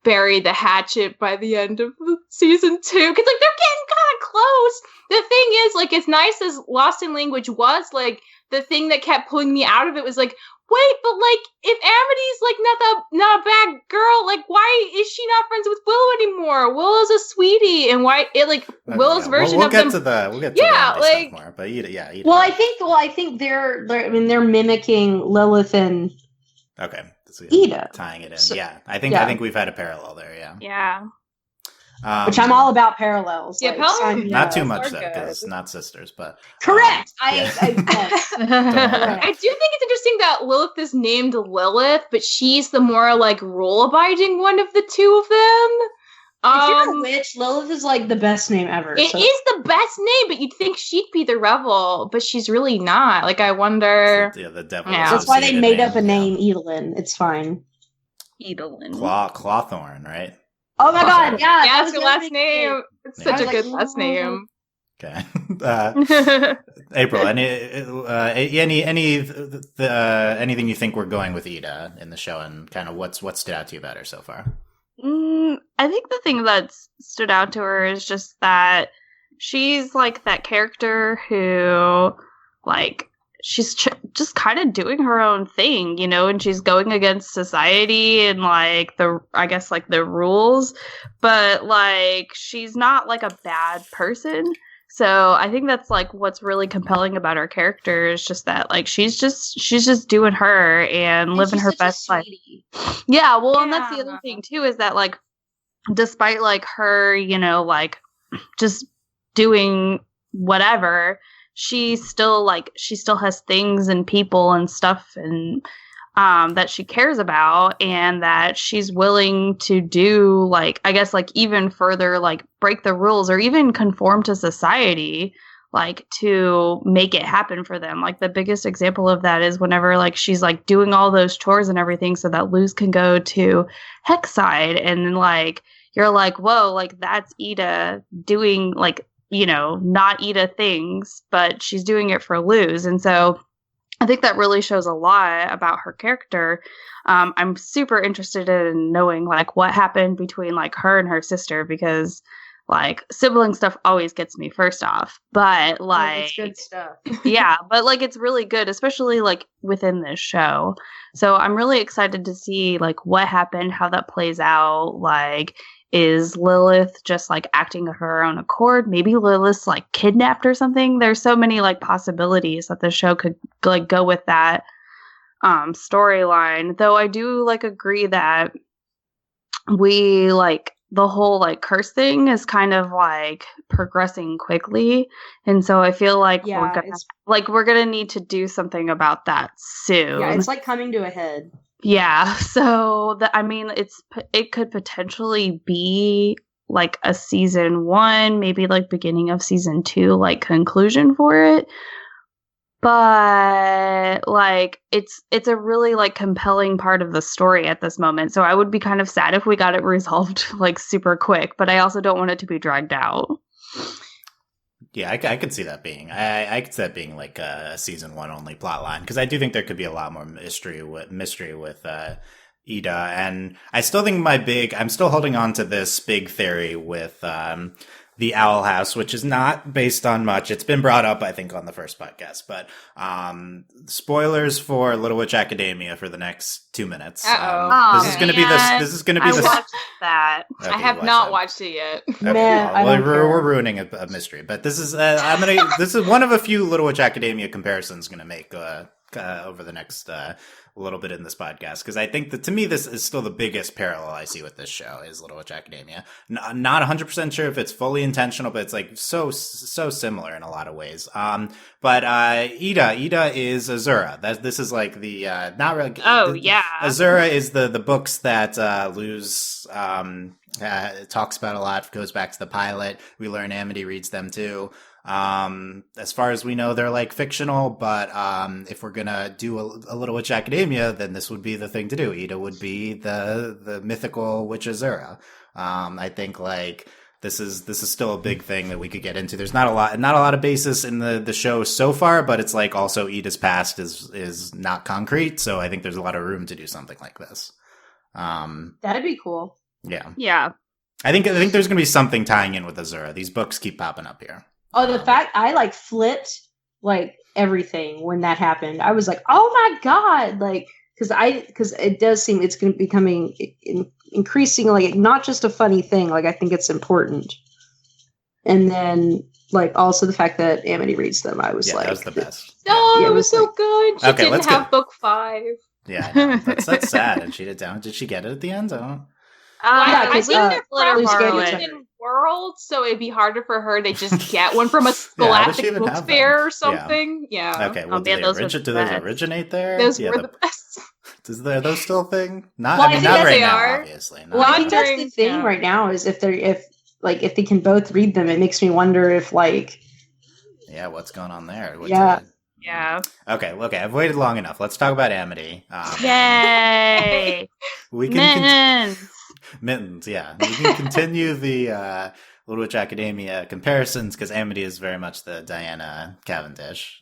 bury the hatchet by the end of season 2, because like they're getting kind of close. The thing is, like, as nice as Lost in Language was, like the thing that kept pulling me out of it was like, wait, but like if Amity's like not a bad girl, like why is she not friends with Willow anymore? Willow's a sweetie, and why it like Willow's version we'll of get them. To the like stuff more, but Ida. Well, I think they're mimicking Lilith and Ida, tying it in. So, I think we've had a parallel there. Yeah. Which I'm all about parallels. Yeah, like, not too much though, because it's not sisters. But correct. Yeah. I do think it's interesting that Lilith is named Lilith, but she's the more like rule-abiding one of the two of them. If you're a witch, Lilith is like the best name ever. It is the best name, but you'd think she'd be the rebel, but she's really not. Like I wonder. The devil. Yeah. That's why they made up a name, Edelyn. It's fine. Edelyn. Clawthorn, right? Oh my god, yeah. That's your last name. It's such a good last name. Okay. April, anything you think we're going with Ida in the show, and kind of what stood out to you about her so far? I think the thing that stood out to her is just that she's like that character who, like, she's just kind of doing her own thing, you know, and she's going against society and like the rules, but like she's not like a bad person. So I think that's like what's really compelling about her character is just that like she's just doing her and living her best life. Yeah, well, and that's the other thing too is that like despite like her, you know, like just doing whatever, she still has things and people and stuff and that she cares about, and that she's willing to do like, I guess, like even further, like break the rules or even conform to society, like to make it happen for them. Like the biggest example of that is whenever like she's like doing all those chores and everything so that Luz can go to Hexside, and like you're like, whoa, like that's Ida doing like, you know, not Ida things, but she's doing it for Luz. And so I think that really shows a lot about her character. I'm super interested in knowing like what happened between like her and her sister, because like sibling stuff always gets me first off, but like it's good stuff. Yeah, but like it's really good, especially like within this show. So I'm really excited to see like what happened, how that plays out. Like, is Lilith just like acting of her own accord? Maybe Lilith's like kidnapped or something. There's so many like possibilities that the show could like go with that storyline. Though I do like agree that we like the whole like curse thing is kind of like progressing quickly, and so I feel like we're gonna need to do something about that soon. Yeah, it's like coming to a head. Yeah, so I mean, it could potentially be like a season 1, maybe like beginning of season 2, like conclusion for it. But like it's a really like compelling part of the story at this moment. So I would be kind of sad if we got it resolved like super quick, but I also don't want it to be dragged out. Yeah, I could see that being. I could see that being like a season 1 only plot line, because I do think there could be a lot more mystery with Ida, and I still think I'm still holding on to this big theory with the Owl House, which is not based on much. It's been brought up, I think, on the first podcast, but spoilers for Little Witch Academia for the next 2 minutes. This is going to be this. This is going to be I watched that. Okay, I have not watched it yet. Okay, we're ruining a mystery, but this is this is one of a few Little Witch Academia comparisons going to make over the next little bit in this podcast, because I think that, to me, this is still the biggest parallel I see with this show is Little Witch Academia. Not 100% sure if it's fully intentional, but it's like so similar in a lot of ways. But Ida is Azura. This is like the not really. Azura is the books that Luz talks about a lot. Goes back to the pilot. We learn Amity reads them too. As far as we know, they're like fictional, but if we're gonna do a Little Witch Academia, then this would be the thing to do. Ida would be the mythical witch Azura. I think like this is still a big thing that we could get into. There's not a lot of basis in the show so far, but it's like also Ida's past is not concrete, so I think there's a lot of room to do something like this. That'd be cool. Yeah. I think there's gonna be something tying in with Azura. These books keep popping up here. Oh, the fact I like flipped like everything when that happened. I was like, "Oh my god!" Like, because it does seem it's going to be becoming increasing, like not just a funny thing. Like, I think it's important. And then, like, also the fact that Amity reads them, I was like, that was the best. No, it was so good. She didn't have book 5. Yeah, I know. That's sad. And she did she get it at the end? I don't know. I think they're probably in world, so it'd be harder for her to just get one from a Scholastic book fair or something. Yeah. Okay. Well, do those originate there? Those were the best. Are those still a thing? Not right now, obviously. Well, I think that's the thing right now is if they can both read them, it makes me wonder if like. Yeah, what's going on there? Yeah. Okay. I've waited long enough. Let's talk about Amity. Yay! We can Mittens, yeah. We can continue the Little Witch Academia comparisons, because Amity is very much the Diana Cavendish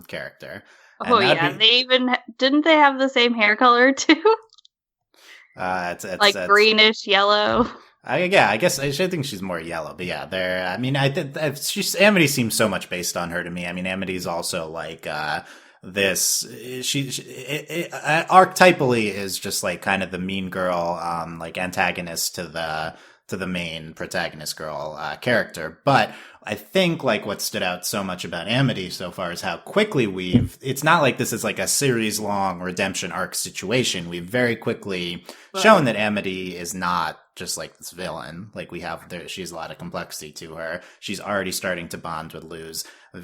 character. And they even didn't they have the same hair color too? It's greenish yellow. I guess I think she's more yellow, but yeah, I mean, Amity seems so much based on her to me. I mean, Amity's also like archetypally is just like kind of the mean girl, like antagonist to the main protagonist girl character. But I think like what stood out so much about Amity so far is how quickly it's not like this is like a series long redemption arc situation. We've very quickly shown that Amity is not just like this villain. Like she has a lot of complexity to her. She's already starting to bond with Luz.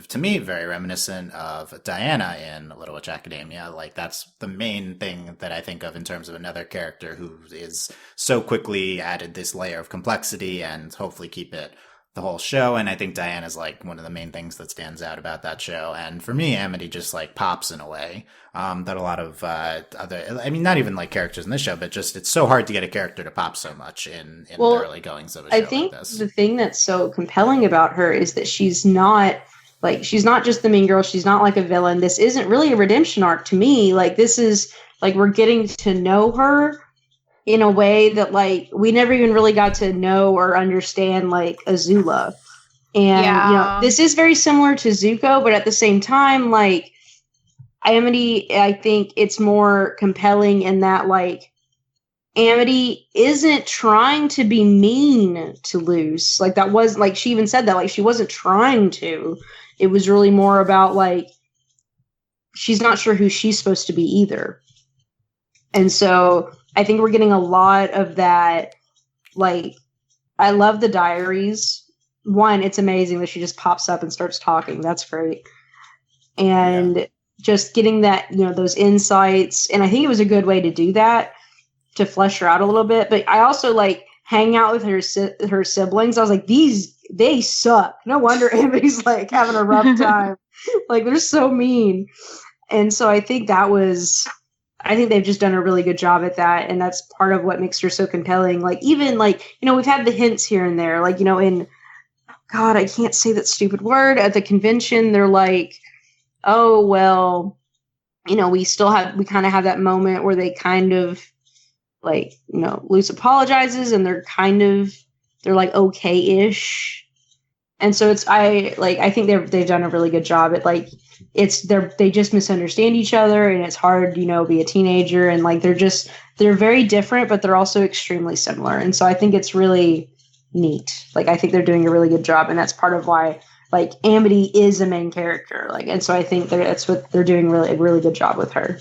To me, very reminiscent of Diana in Little Witch Academia. Like that's the main thing that I think of in terms of another character who is so quickly added this layer of complexity and hopefully keep it the whole show. And I think Diana's like one of the main things that stands out about that show. And for me, Amity just like pops in a way that a lot of other, I mean, not even like characters in this show, but just it's so hard to get a character to pop so much in the early goings of a show like this. I think the thing that's so compelling about her is that she's not just the mean girl. She's not like a villain. This isn't really a redemption arc to me. Like this is like we're getting to know her in a way that like we never even really got to know or understand like Azula. And this is very similar to Zuko, but at the same time, like Amity, I think it's more compelling in that like Amity isn't trying to be mean to Luz. Like that was like she even said that like she wasn't trying to. It was really more about like she's not sure who she's supposed to be either. And so I think we're getting a lot of that. Like, I love the diaries. One, it's amazing that she just pops up and starts talking. That's great. And just getting that, those insights. And I think it was a good way to do that, to flesh her out a little bit. But I also like hang out with her siblings. I was like, they suck. No wonder Amity's like having a rough time. Like, they're so mean. And so I think I think they've just done a really good job at that. And that's part of what makes her so compelling. Like, even like, we've had the hints here and there, like, in, God, I can't say that stupid word at the convention. They're like, oh, well, we kind of have that moment where they kind of like, Luz apologizes and they're like okay-ish. And so I think they've done a really good job at like they just misunderstand each other, and it's hard, be a teenager, and like they're very different, but they're also extremely similar. And so I think it's really neat. Like I think they're doing a really good job, and that's part of why like Amity is a main character. Like, and so I think that's what they're doing a really good job with her.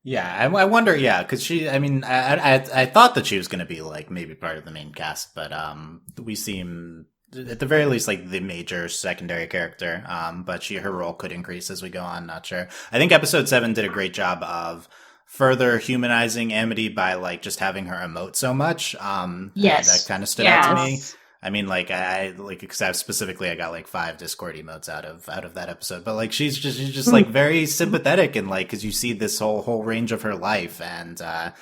Yeah, I wonder, because I thought that she was going to be like maybe part of the main cast, but we seem at the very least like the major secondary character. But her role could increase as we go on. Not sure. I think episode 7 did a great job of further humanizing Amity by like just having her emote so much. Yes, that kind of stood out to me. I mean, like I got like 5 Discord emotes out of that episode, but like she's just like very sympathetic, and like because you see this whole range of her life, and a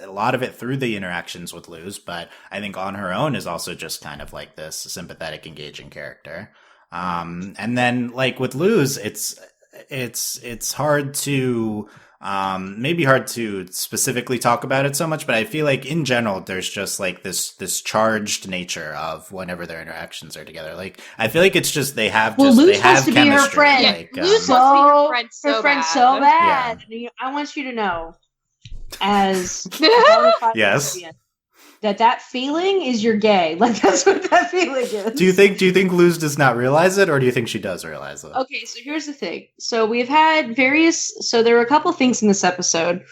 lot of it through the interactions with Luz, but I think on her own is also just kind of like this sympathetic, engaging character. And then like with Luz, it's hard to. Maybe hard to specifically talk about it so much, but I feel like in general, there's just like this charged nature of whenever their interactions are together. Like, I feel like it's just, they have Luz wants to be her friend. Like, Luz wants to be her friend so bad. Yeah. I want you to know, as yes, that feeling is you're gay. Like that's what that feeling is. Do you think Luz does not realize it, or do you think she does realize it? Okay, so here's the thing. So we've had so there were a couple things in this episode,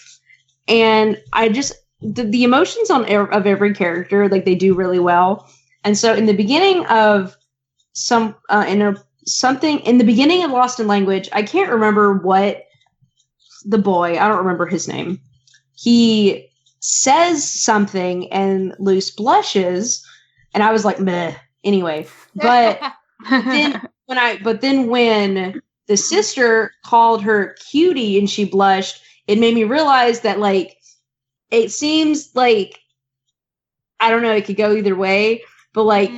and I just the emotions of every character, like they do really well. And so in the beginning of something in the beginning of Lost in Language, I can't remember what the boy, I don't remember his name. He says something and Luz blushes, and I was like, meh. Anyway, but then when the sister called her cutie and she blushed, it made me realize that like it seems like, I don't know, it could go either way, but like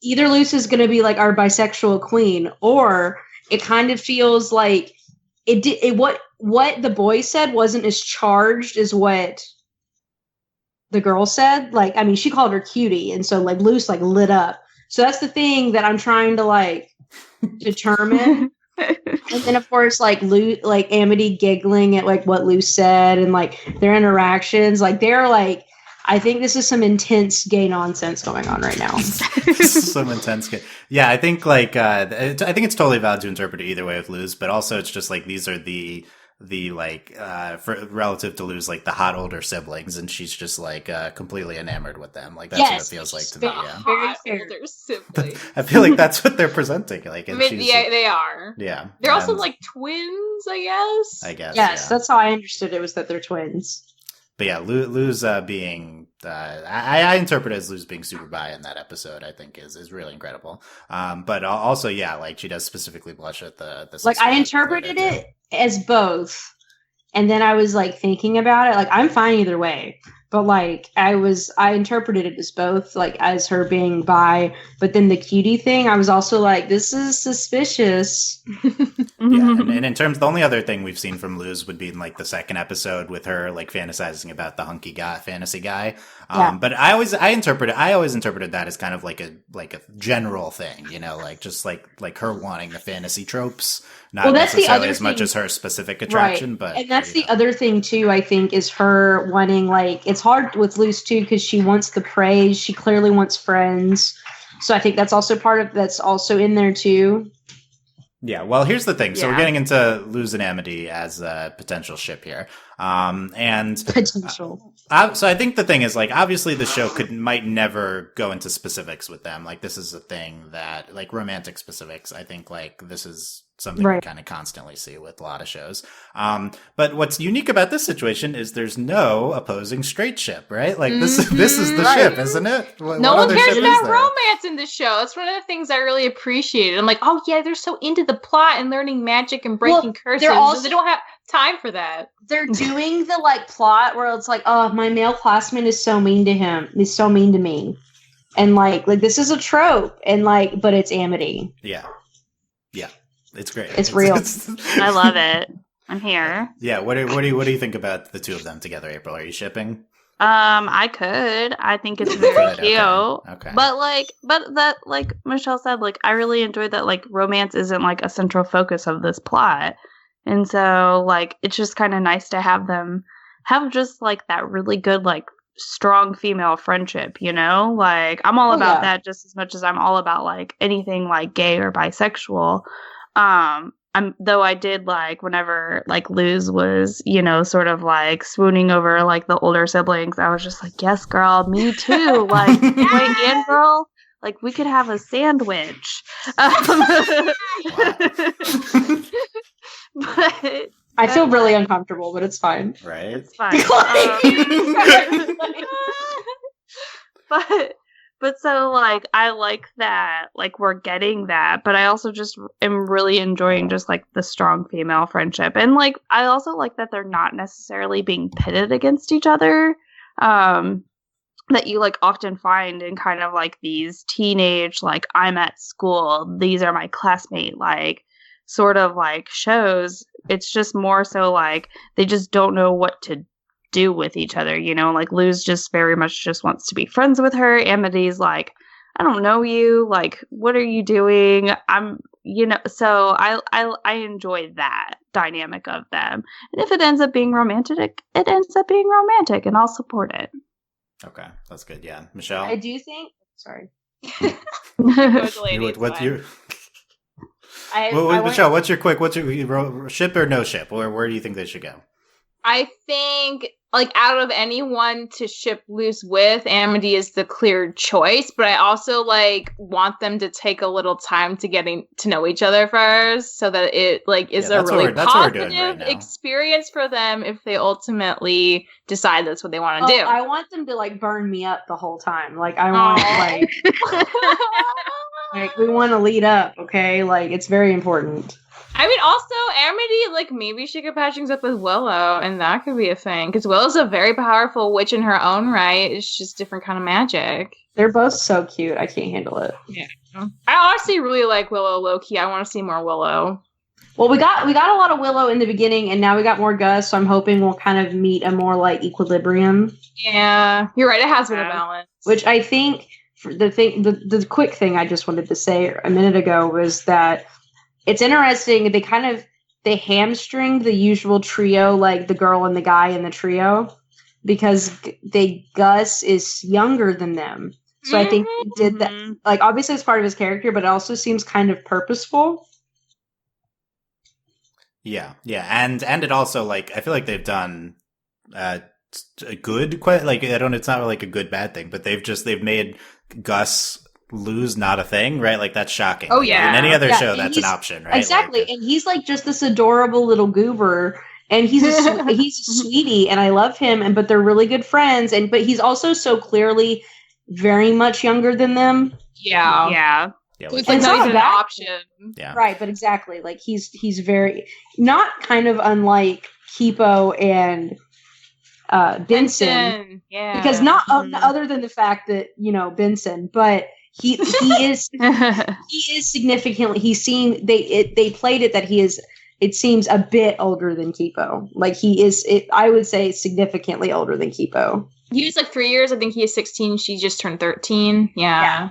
either Luz is going to be like our bisexual queen, or it kind of feels like what the boy said wasn't as charged as what the girl said. Like, I mean, she called her cutie, and so like Luz like lit up. So that's the thing that I'm trying to like determine. And then of course like Amity giggling at like what Luz said, and like their interactions, like they're like, I think this is some intense gay nonsense going on right now. This is some intense gay. Yeah, I think like I think it's totally valid to interpret it either way with Luz, but also it's just like these are the like for relative to Luz, like the hot older siblings, and she's just like completely enamored with them. Like that's what it feels like to me. Yeah, hot older siblings. I feel like that's what they're presenting. Like, and they are. Yeah, they're also like twins, I guess. Yes, that's how I understood it, was that they're twins. But yeah, Luz being, I interpret it as Luz being super bi in that episode, I think is really incredible. But also, yeah, like she does specifically blush at the like I interpreted it as both. And then I was like thinking about it, like I'm fine either way. But like I interpreted it as both, like as her being bi, but then the cutie thing, I was also like, this is suspicious. Yeah, and in terms, the only other thing we've seen from Luz would be in like the second episode with her like fantasizing about the hunky guy, fantasy guy. But I always interpreted that as kind of like a general thing, you know, like just like her wanting the fantasy tropes, not necessarily as much as her specific attraction. Right. But and that's the other thing too, I think, is her wanting, like, it's hard with Luz too because she wants the praise, she clearly wants friends, so I think that's also that's also in there too. Yeah, well, here's the thing. So we're getting into Luz&Amity as a potential ship here. And potential. So I think the thing is, like, obviously the show might never go into specifics with them. Like, this is a thing that, like, romantic specifics, I think, like, this is something we kind of constantly see with a lot of shows. But what's unique about this situation is there's no opposing straight ship, right? Like, this is the ship, isn't it? No one cares about romance in this show. That's one of the things I really appreciated. I'm like, oh yeah, they're so into the plot and learning magic and breaking curses. They don't have time for that. They're doing the like plot where it's like, oh, my male classmate is so mean to him. He's so mean to me. And like this is a trope, and like, but it's Amity. Yeah. It's great. It's real. I love it. I'm here. Yeah. What do you think about the two of them together, April? Are you shipping? I could. I think it's very Good, cute. okay. But that, like Michelle said, like I really enjoyed that. Like romance isn't like a central focus of this plot, and so like it's just kind of nice to have them have just like that really good like strong female friendship. You know, like I'm all about that just as much as I'm all about like anything like gay or bisexual. Though I did like whenever like Luz was, you know, sort of like swooning over like the older siblings, I was just like, yes, girl, me too. Like, wait, and girl, like we could have a sandwich. But I feel really uncomfortable, but it's fine. Right? It's fine. But so, like, I like that, like, we're getting that, but I also just am really enjoying just, like, the strong female friendship. And, like, I also like that they're not necessarily being pitted against each other, that you, like, often find in kind of, like, these teenage, like, I'm at school, these are my classmate, like, sort of, like, shows. It's just more so, like, they just don't know what to do with each other, you know, like Luz just very much just wants to be friends with her. Amity's like, I don't know you, like what are you doing? I'm, you know, so I enjoy that dynamic of them, and if it ends up being romantic, it ends up being romantic, and I'll support it. Okay, that's good. Yeah, Michelle. I do think. Sorry. What's your Michelle? What's your ship or no ship? Where do you think they should go? I think, like, out of anyone to ship Luz with, Amity is the clear choice, but I also, like, want them to take a little time to getting to know each other first, so that it, like, is a really positive experience for them if they ultimately decide that's what they want to do. I want them to, like, burn me up the whole time. Like, I want, like... like, we want to lead up, okay? Like, it's very important. I mean, also, Amity, like, maybe she could patch things up with Willow, and that could be a thing. Because Willow's a very powerful witch in her own right. It's just different kind of magic. They're both so cute. I can't handle it. Yeah. I honestly really like Willow low-key. I want to see more Willow. Well, we got a lot of Willow in the beginning, and now we got more Gus, so I'm hoping we'll kind of meet a more, like, equilibrium. Yeah. You're right. It has been a balance. Which I think, the quick thing I just wanted to say a minute ago was that it's interesting. They hamstringed the usual trio, like the girl and the guy in the trio, because Gus is younger than them. So I think he did that. Like, obviously it's part of his character, but it also seems kind of purposeful. Yeah, and it also, like, I feel like they've done a good, like, it's not like a good bad thing, but they've made Gus Luz not a thing, right? Like, that's shocking. Oh yeah. In any other show, that's an option, right? Exactly, like, and he's like just this adorable little goober, and he's he's a sweetie, and I love him. But they're really good friends, but he's also so clearly very much younger than them. Yeah. Yeah, so it's like not even an option. Yeah. Right, but exactly, like he's very not kind of unlike Kipo and Benson. Yeah. Because not other than the fact that, you know, Benson, but he is he is significantly, they played it that he is, it seems a bit older than Kipo. Like he is, I would say significantly older than Kipo. He was like 3 years. I think he is 16. She just turned 13. Yeah.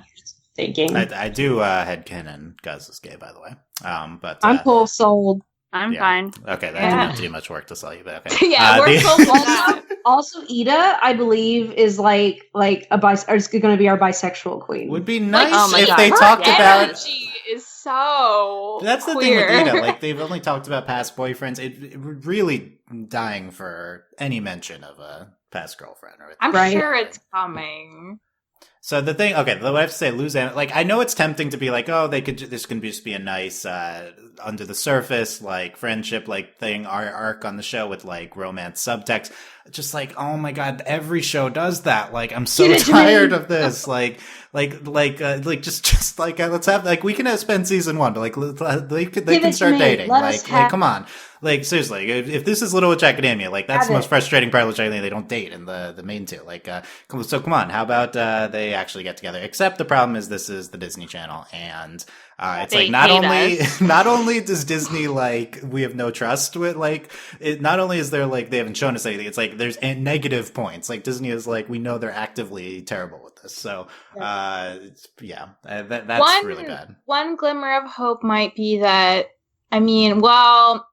Thinking. I do headcanon Gus is gay, by the way. But I'm full sold. I'm fine. Okay, that didn't have too much work to sell you, but okay. Yeah, we're sold on that. Also, Ida, I believe, is like a is going to be our bisexual queen. Would be nice if they talked about. She is so. That's the queer. thing with Ida. Like, they've only talked about past boyfriends. It really dying for any mention of a past girlfriend. I'm sure it's coming. So the thing, okay, what I have to say, Luz&Amity, like, I know it's tempting to be like, oh, this can just be a nice, under the surface, like, friendship, like, thing, arc on the show with, like, romance subtext. Just like, oh my god, every show does that. Like, I'm so tired of this. Just like, let's have, like, we can spend season 1, but, like, they can start dating. Like, come on. Like, seriously, if this is Little Witch Academia, like, that's the most frustrating part of Little Witch Academia. They don't date in the main two. Like, come on, how about, they actually get together. Except the problem is this is the Disney Channel, and it's They like not hate only us. not only does Disney like we have no trust with like it. Not only is there like they haven't shown us anything. It's like there's negative points. Like Disney is like we know they're actively terrible with this. So that's really bad. One glimmer of hope might be that, I mean, well,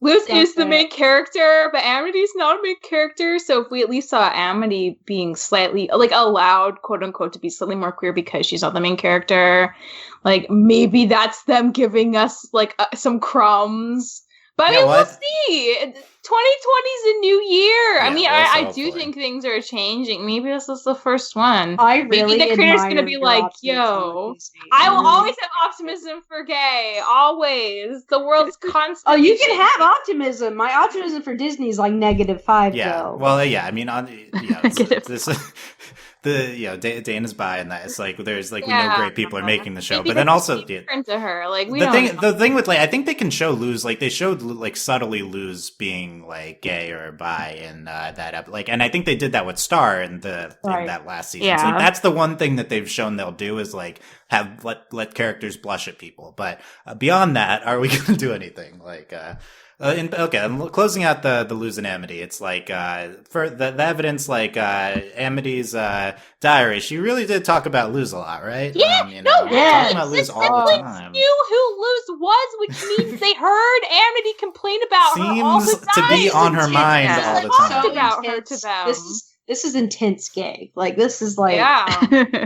Luz is the main character, but Amity's not a main character. So if we at least saw Amity being slightly, like, allowed, quote unquote, to be slightly more queer because she's not the main character, like, maybe that's them giving us, like, some crumbs. But I mean, we'll see. 2020's a new year. Yeah, I mean, I do think things are changing. Maybe this is the first one. Maybe the creator's gonna be like, yo, I will always have optimism for gay. Always. The world's constantly. Oh, you can have optimism. My optimism for Disney is like -5. Yeah. Though. Well, yeah. I mean, Dana's bi, and that it's like there's like we know great people are making the show, Maybe but then also different to her. Like the thing with like I think they can show Luz, like they showed like subtly Luz being like gay or bi in and I think they did that with Star in that last season. Yeah. So, like, that's the one thing that they've shown they'll do is like have let characters blush at people. But beyond that, are we going to do anything like? I'm closing out the Luz&Amity. It's like for the evidence, like Amity's diary. She really did talk about Luz a lot, right? Yeah, talking about Luz all the time. Knew who Luz was, which means they heard Amity complain about her all the Seems time. to be on her mind all the time. Talked about her to them. This is intense gay. Like this is like yeah.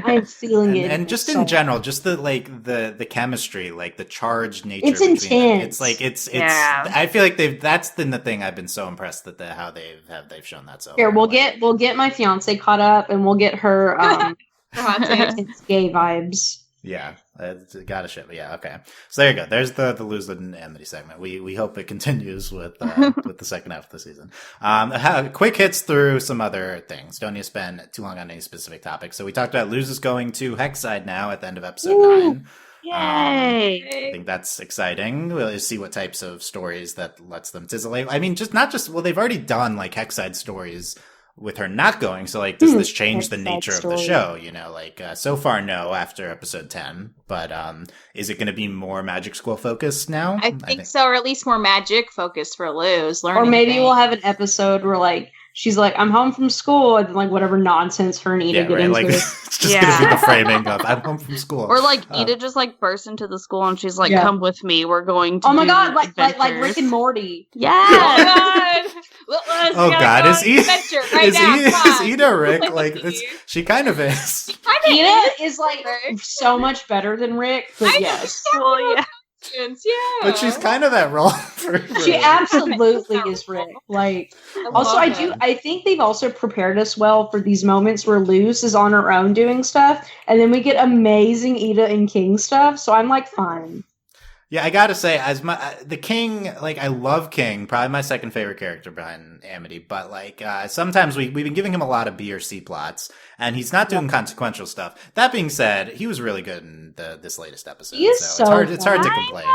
I'm feeling it. And just in general, just the chemistry, like the charged nature. It's between them. intense. It's like it's. Yeah. I feel like that's been the thing I've been so impressed that how they've shown that. So here we'll get my fiance caught up, and we'll get her intense gay vibes. Yeah, gotta ship. Yeah, okay. So there you go. There's the Luz&Amity segment. We hope it continues with with the second half of the season. Quick hits through some other things. Don't need to spend too long on any specific topics. So we talked about Luz is going to Hexside now at the end of episode 9. Yay! I think that's exciting. We'll see what types of stories that lets them sizzle. I mean, they've already done like Hexside stories with her not going, so like does this change the nature of the show? You know, like so far no after episode 10, but is it going to be more Magic School focused now? I think so, or at least more magic focused for Luz. Or maybe we'll have an episode where like she's like, I'm home from school, and then like whatever nonsense her and Ida get into. Like, it's just going to be the framing of I'm home from school. Or like Ida just like bursts into the school and she's like, come with me, we're going to like Rick and Morty. Yeah. Oh my god. Oh god, is Ida Ida Rick? Like she kind of is. Ida is like so much better than Rick, but yes. Well, yeah. Yeah. But she's kind of that role for Rick. She absolutely is Rick. Like I think they've also prepared us well for these moments where Luz is on her own doing stuff, and then we get amazing Ida and King stuff, so I'm like fine. Yeah, I gotta say, as the King, like I love King, probably my second favorite character behind Amity. But like sometimes we've been giving him a lot of B or C plots, and he's not doing consequential stuff. That being said, he was really good in this latest episode. He is so it's hard to complain.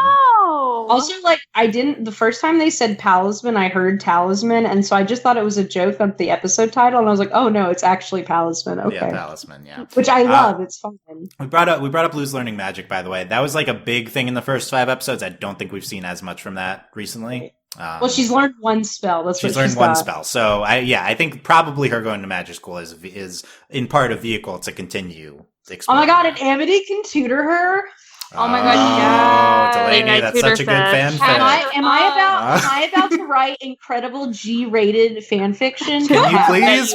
Also, like the first time they said Palisman, I heard Talisman, and so I just thought it was a joke of the episode title, and I was like, oh no, it's actually Palisman. Okay, yeah, Palisman, yeah, which I love. It's fun. We brought up Luz learning magic, by the way. That was like a big thing in the first 5 episodes. I don't think we've seen as much from that recently. Well, she's learned one spell. That's she's learned one spell. So I think probably her going to magic school is in part a vehicle to continue. Oh my god, and Amity can tutor her. Oh my god, yeah. Delaney, that's such a good fanfic. Am I about to write incredible G-rated fan fiction? Can you please?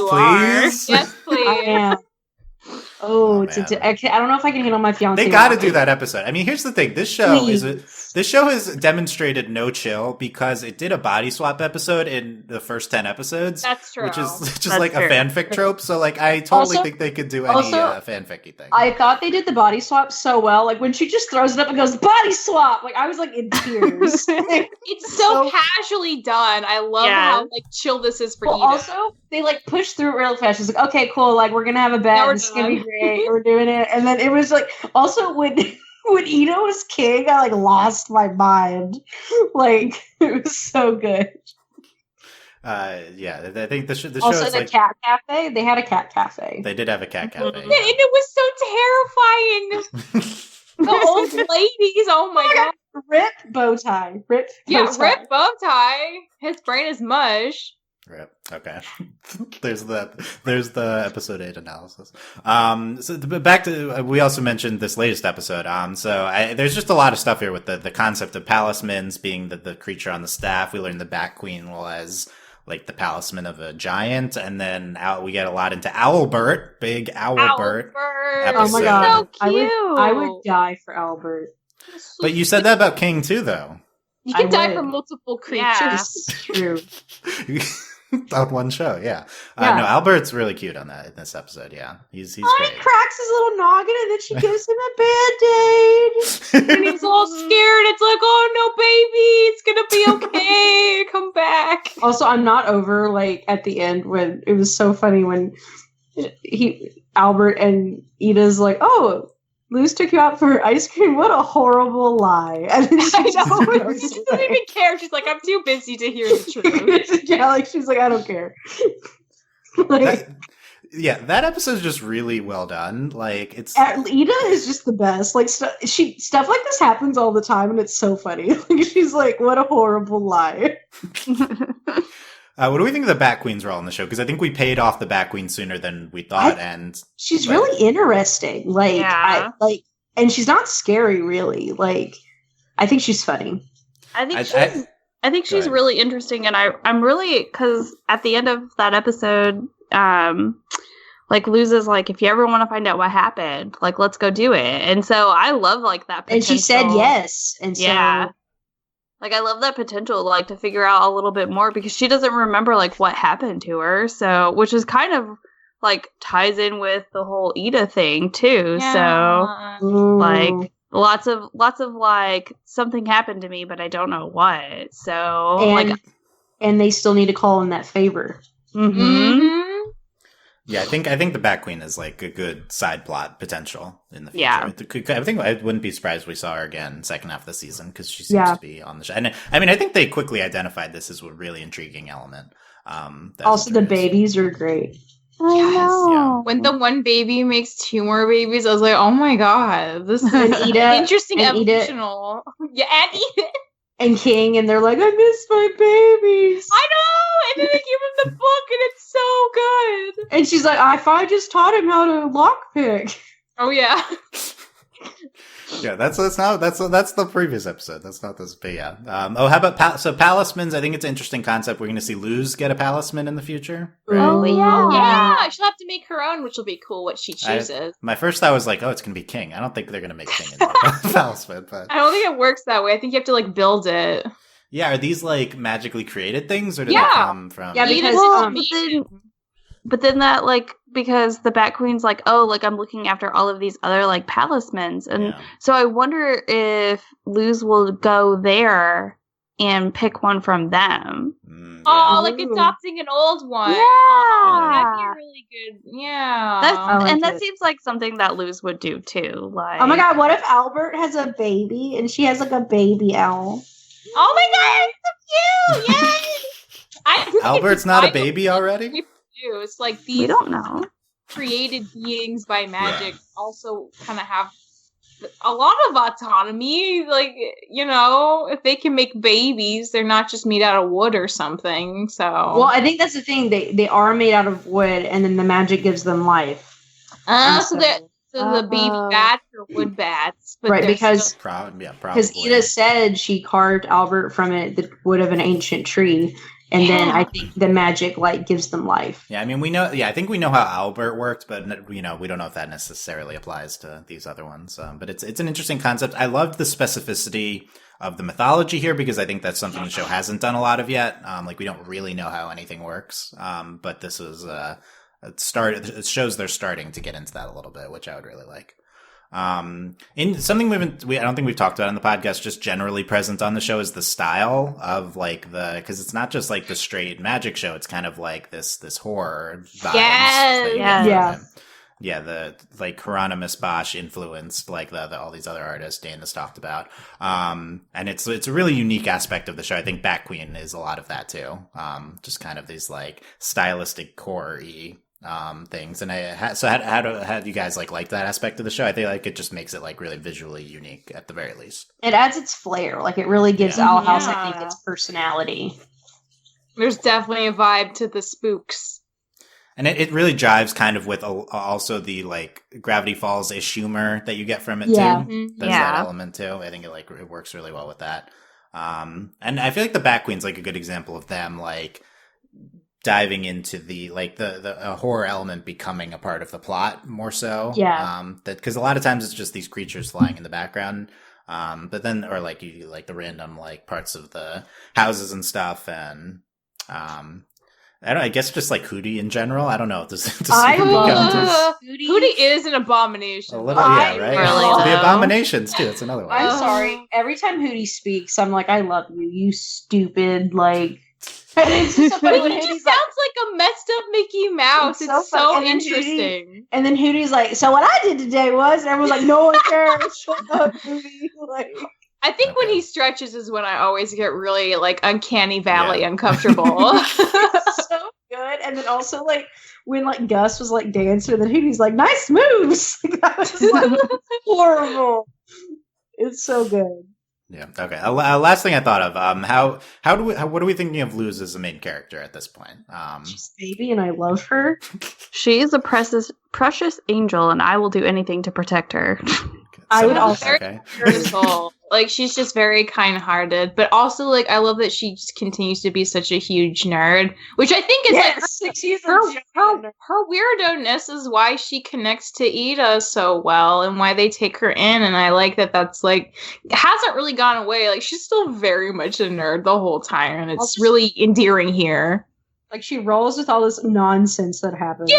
Yes, please. I am. I don't know if I can handle my fiance. They got to do that episode. I mean, here's the thing. This show has demonstrated no chill because it did a body swap episode in the first 10 episodes. That's true. Which is just like a fanfic trope. So like, I totally think they could do any fanficky thing. I thought they did the body swap so well. Like when she just throws it up and goes body swap. Like I was like in tears. It's so casually done. I love how like chill this is for Ida. Also, they like push through it real fast. She's like, okay, cool. Like we're gonna have a bet. It's gonna be great. We're doing it. And then it was like also when Ida was king, I like lost my mind. Like it was so good. Yeah, I think the show Also, is the like cat cafe. They had a cat cafe. they did have a cat cafe. Mhm. And it was so terrifying. The old ladies. Oh my god. Rip bow tie. Rip. Yeah, bow tie. Rip bow tie. His brain is mush. Rip. Okay. there's the episode 8 analysis. But back to we also mentioned this latest episode. There's just a lot of stuff here with the concept of Palismans being the creature on the staff. We learned the Bat Queen was like the Palisman of a giant, and then we get a lot into Owlbert, big Owlbert. Oh my episode. god, So cute. I would die for Albert. But you said that about King too, though. You can I die would. from multiple Yeah. creatures. It's true. On one show, yeah. Yeah. No, Albert's really cute in this episode. Yeah, he's He great. cracks his little noggin and then she gives him a band-aid. And he's all scared. It's like, oh no, baby, it's gonna be okay. Come back. Also, I'm not over like at the end when it was so funny when Albert and Ida's like, "Oh, Luz took you out for ice cream. What a horrible lie!" And then I know. goes She doesn't away. even care. She's like, I'm too busy to hear the truth. Yeah, like she's like, I don't care. Like, that episode's just really well done. Like it's Ida is just the best. Like stuff like this happens all the time, and it's so funny. Like she's like, "What a horrible lie." what do we think of the Bat Queen's role in the show? Because I think we paid off the Bat Queen sooner than we thought, and She's really interesting. Like, Yeah. and she's not scary, really. Like, I think she's funny. I think Go she's ahead. really interesting, and I'm really, because at the end of that episode, like Luz is like, if you ever want to find out what happened, like let's go do it. And so I love like that potential. And she said yes. And so, Yeah. Like I love that potential, like to figure out a little bit more, because she doesn't remember like what happened to her. So, which is kind of like ties in with the whole Ida thing too. So Ooh. like lots of like something happened to me, but I don't know what. So and they still need to call in that favor. mhm. Mhm. yeah, I think the Bat Queen is like a good side plot potential in the future. Yeah. I think I wouldn't be surprised if we saw her again second half of the season because she seems Yeah. to be on the show. And I mean, I think they quickly identified this as a really intriguing element. That's Also, the intriguing. babies are great. I Yes. know. When the one baby makes two more babies, I was like, oh my god, this is And Ida- interesting and Ida- evolutional. Yeah, and Ida. And King, and they're like, I miss my babies. I know! And then they give him the book, and it's so good. And she's like, I just taught him how to lockpick. Oh, yeah. Yeah, that's the previous episode. That's not this, but yeah. How about Palismans? I think it's an interesting concept. We're going to see Luz get a Palisman in the future. Oh, yeah. Yeah, she'll have to make her own, which will be cool what she chooses. My first thought was like, oh, it's going to be King. I don't think they're going to make King into a Palisman, but I don't think it works that way. I think you have to, like, build it. yeah, are these like magically created things, or do Yeah. they come from? Yeah, Ida's because, just but then that like, because the Bat Queen's like, oh, like I'm looking after all of these other like Palismans, and Yeah. so I wonder if Luz will go there and pick one from them. Oh, Yeah. like adopting an old one. Yeah. Oh, that'd be really good. Yeah. I like And that it. seems like something that Luz would do too. Like, Oh my god, what if Albert has a baby and she has like a baby owl? Oh my god, it's so cute! Yay! I think Albert's it's not a vital baby already? to do. It's like we these don't know. created beings by magic also kind of have a lot of autonomy. Like, you know, if they can make babies, they're not just made out of wood or something. So, Well, I think that's the thing. They are made out of wood, and then the magic gives them life. so the baby Oh. bats are wood bats, but Right, they're because still- Probably. because Ida said she carved Albert from the wood of an ancient tree, and then Yeah. I think the magic like gives them life. Yeah, I mean, we know. Yeah, I think we know how Albert worked, but we don't know if that necessarily applies to these other ones. But it's an interesting concept. I loved the specificity of the mythology here because I think that's something the show hasn't done a lot of yet. Like we don't really know how anything works. But this is it shows they're starting to get into that a little bit, which I would really like. In something I don't think we've talked about in the podcast, just generally present on the show is the style of like because it's not just like the straight magic show. It's kind of like this horror vibes Yes. that you get Yes. from Yeah. it. the like Hieronymus Bosch influenced like the all these other artists Dana's talked about. And it's a really unique aspect of the show. I think Bat Queen is a lot of that too. Just kind of these like stylistic core-y things. And how do you guys like that aspect of the show? I think like it just makes it like really visually unique at the very least. It adds its flair. Like it really gives Owl House, I think, its personality. There's definitely a vibe to the spooks. And it really jives kind of with also the like Gravity Falls-ish humor that you get from it too. There's that element too. I think it works really well with that. And I feel like the Bat Queen's like a good example of them like diving into the like the horror element becoming a part of the plot more so. Because a lot of times it's just these creatures flying in the background. But then or like you like the random like parts of the houses and stuff and I guess just like Hooty in general. I don't know. I love Hooty. Hooty is an abomination. A little, right? Really the abominations too. It's another one. I'm sorry. Every time Hooty speaks, I'm like, I love you, you stupid like. And it's just so funny when He Hooty's just sounds like a messed up Mickey Mouse. It's so interesting. And then Hooty's like, so what I did today was, and everyone's like, no one cares. Shut up, Hooty. Like. I think when he stretches is when I always get really like uncanny valley uncomfortable. So good. And then also like when like Gus was like dancing and then Hooty's like, nice moves. That was like horrible. It's so good. Yeah. Okay. Last thing I thought of. What are we thinking of Luz as a main character at this point? She's a baby and I love her. She is a precious angel, and I will do anything to protect her. I would also. Soul. Like she's just very kind-hearted, but also like I love that she just continues to be such a huge nerd, which I think is her weirdo-ness is why she connects to Ida so well and why they take her in, and I like that that's like hasn't really gone away. Like she's still very much a nerd the whole time, and it's really endearing here. Like she rolls with all this nonsense that happens.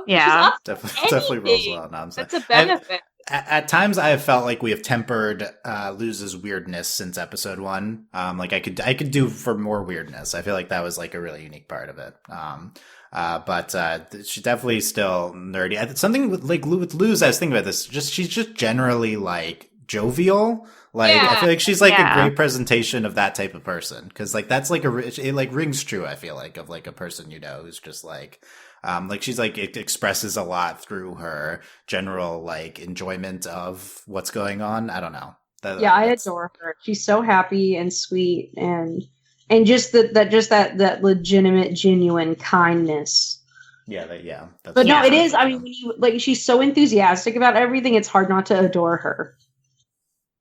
Yeah. Definitely rolls with all that nonsense. That's a benefit. At times, I have felt like we have tempered Luz's weirdness since episode 1. Like I could do for more weirdness. I feel like that was like a really unique part of it. But she's definitely still nerdy. Something with Luz, I was thinking about this. She's just generally like jovial. Like I feel like she's like a great presentation of that type of person because like that's like it like rings true. I feel like of like a person who's just like she's like it expresses a lot through her general like enjoyment of what's going on. I don't know. I adore her. She's so happy and sweet and just that legitimate, genuine kindness. But no, it is. I mean, when you like, she's so enthusiastic about everything. It's hard not to adore her.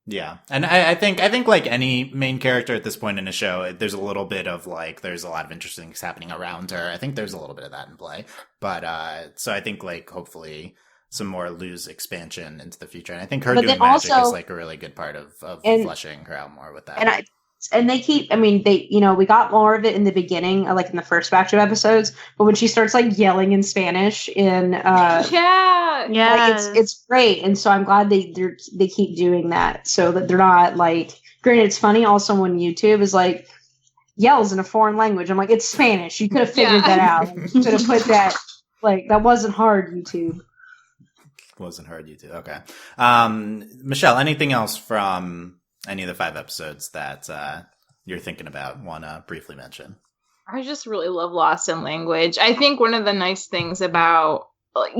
Yeah. And I think like any main character at this point in a show, there's a little bit of like, there's a lot of interesting things happening around her. I think there's a little bit of that in play. But, so I think like hopefully some more Luz expansion into the future. And I think her doing magic is like a really good part of fleshing her out more with that. And they keep, I mean, we got more of it in the beginning, like in the first batch of episodes, but when she starts like yelling in Spanish it's great. And so I'm glad they keep doing that so that they're not like, granted, it's funny also when YouTube is like yells in a foreign language. I'm like, it's Spanish. You could have figured that out. You could have put that, like, that wasn't hard, YouTube. Wasn't hard, YouTube. Okay. Michelle, anything else from any of the 5 episodes that you're thinking about, want to briefly mention? I just really love Lost in Language. I think one of the nice things about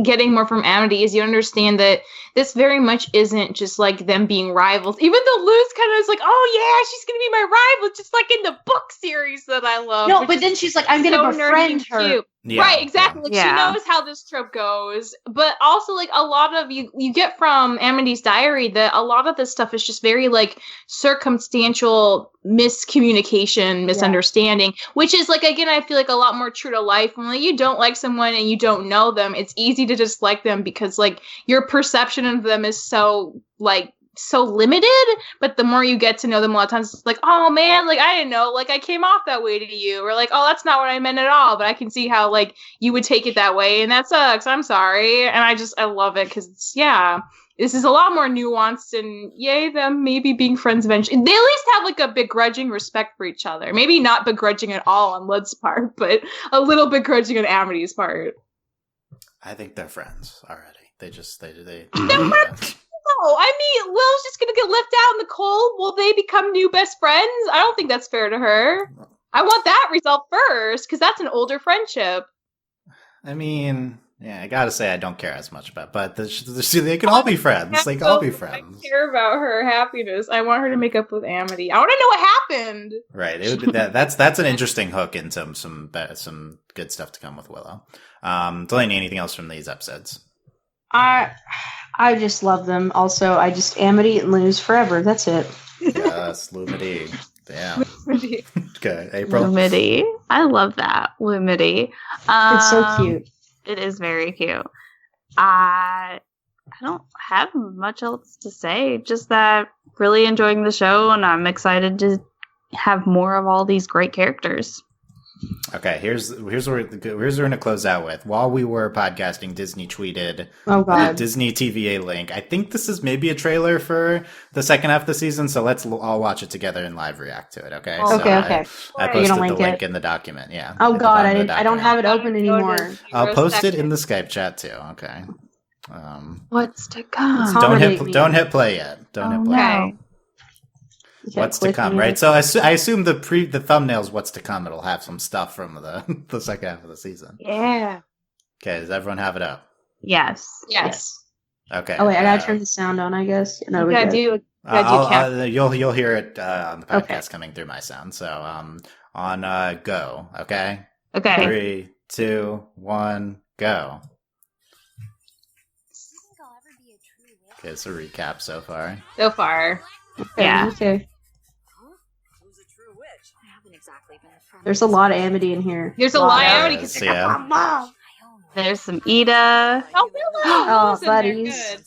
getting more from Amity is you understand that this very much isn't just like them being rivals. Even though Luz kind of is like, oh yeah, she's going to be my rival, just like in the book series that I love. No, but then she's like, I'm going to befriend her. Yeah, right, exactly. Like, she knows how this trope goes. But also, like, a lot of you get from Amity's diary that a lot of this stuff is just very, like, circumstantial miscommunication, misunderstanding, which is, like, again, I feel like a lot more true to life. When like, you don't like someone and you don't know them, it's easy to dislike them because, like, your perception of them is so, like, so limited, but the more you get to know them, a lot of times it's like, oh man, like I didn't know, like I came off that way to you, or like, oh, that's not what I meant at all, but I can see how like you would take it that way, and that sucks, I'm sorry. And I love it because this is a lot more nuanced, and yay them maybe being friends eventually. They at least have like a begrudging respect for each other, maybe not begrudging at all on Lud's part, but a little begrudging on Amity's part. I think they're friends already. They No, I mean, Will's just gonna get left out in the cold. Will they become new best friends? I don't think that's fair to her. I want that result first, because that's an older friendship. I mean, yeah, I gotta say I don't care as much about, but they can all be friends. They can all be friends. I care about her happiness. I want her to make up with Amity. I want to know what happened. Right. It would be that's an interesting hook into some good stuff to come with Willow. Delaney, anything else from these episodes? I just love them. Also, I just Amity and Luz forever. That's it. Yes, Luz&Amity. Damn. Okay, April. Luz&Amity. I love that. Luz&Amity. It's so cute. It is very cute. I don't have much else to say. Just that really enjoying the show, and I'm excited to have more of all these great characters. Okay, here's what we're going to close out with. While we were podcasting, Disney tweeted God. Disney TVA link. I think this is maybe a trailer for the second half of the season, so let's all watch it together and live react to it, okay? Okay. I posted the link in the document, yeah. Oh God, I don't have it open anymore. I'll post it in the Skype chat too, okay? What's to come? Don't hit play yet. Don't hit play. No. What's to come, right? So I assume the thumbnail's what's to come. It'll have some stuff from the second half of the season. Yeah. Okay, does everyone have it up? Yes. Okay. Oh wait, I gotta turn the sound on, I guess. No, we gotta good. you'll hear it on the podcast coming through my sound. So on go. Okay. Okay. 3, 2, 1, go. Okay, it's a recap so far. Yeah. Okay. There's a lot of Amity in here. There's a lot of Amity because yeah. There's some Ida. Oh, buddies.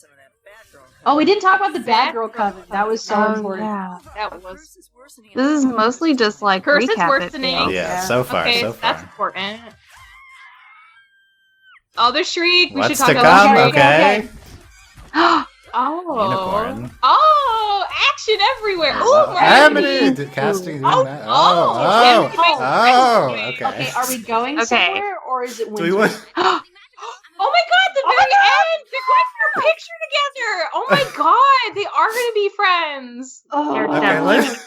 Oh, we didn't talk about the bad girl coven. That was so important. Yeah. That was. This is mostly just like Curse is recap. worsening. Yeah, so far. That's important. Oh, the shriek. We What's should talk to about come? the shriek. Okay. Oh. Unicorn. Oh, action everywhere. Ooh, Amity casting. Oh, Okay. Okay, are we going somewhere or is it Do we winter? want? Oh my god, the very end! They're going for a picture together! Oh my god, they are gonna be friends! Oh, Okay, let's.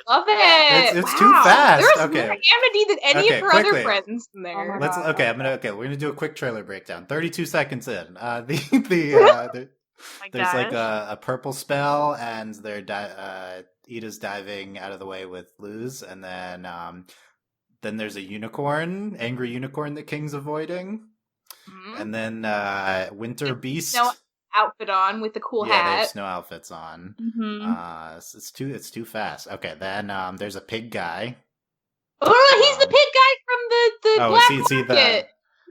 Love it! It's too fast. There's Okay. more Amity than any Okay, of her quickly. other friends in there. Let's. Okay, we're gonna do a quick trailer breakdown. 32 seconds in. There's like a purple spell, and Ida's diving out of the way with Luz, and then there's a unicorn, angry unicorn that King's avoiding, and then Winter Beast. No outfit on with the cool Yeah, hat. there's no outfits on. Mm-hmm. It's too fast. Okay, then there's a pig guy. Oh, he's the pig guy from the Black Market.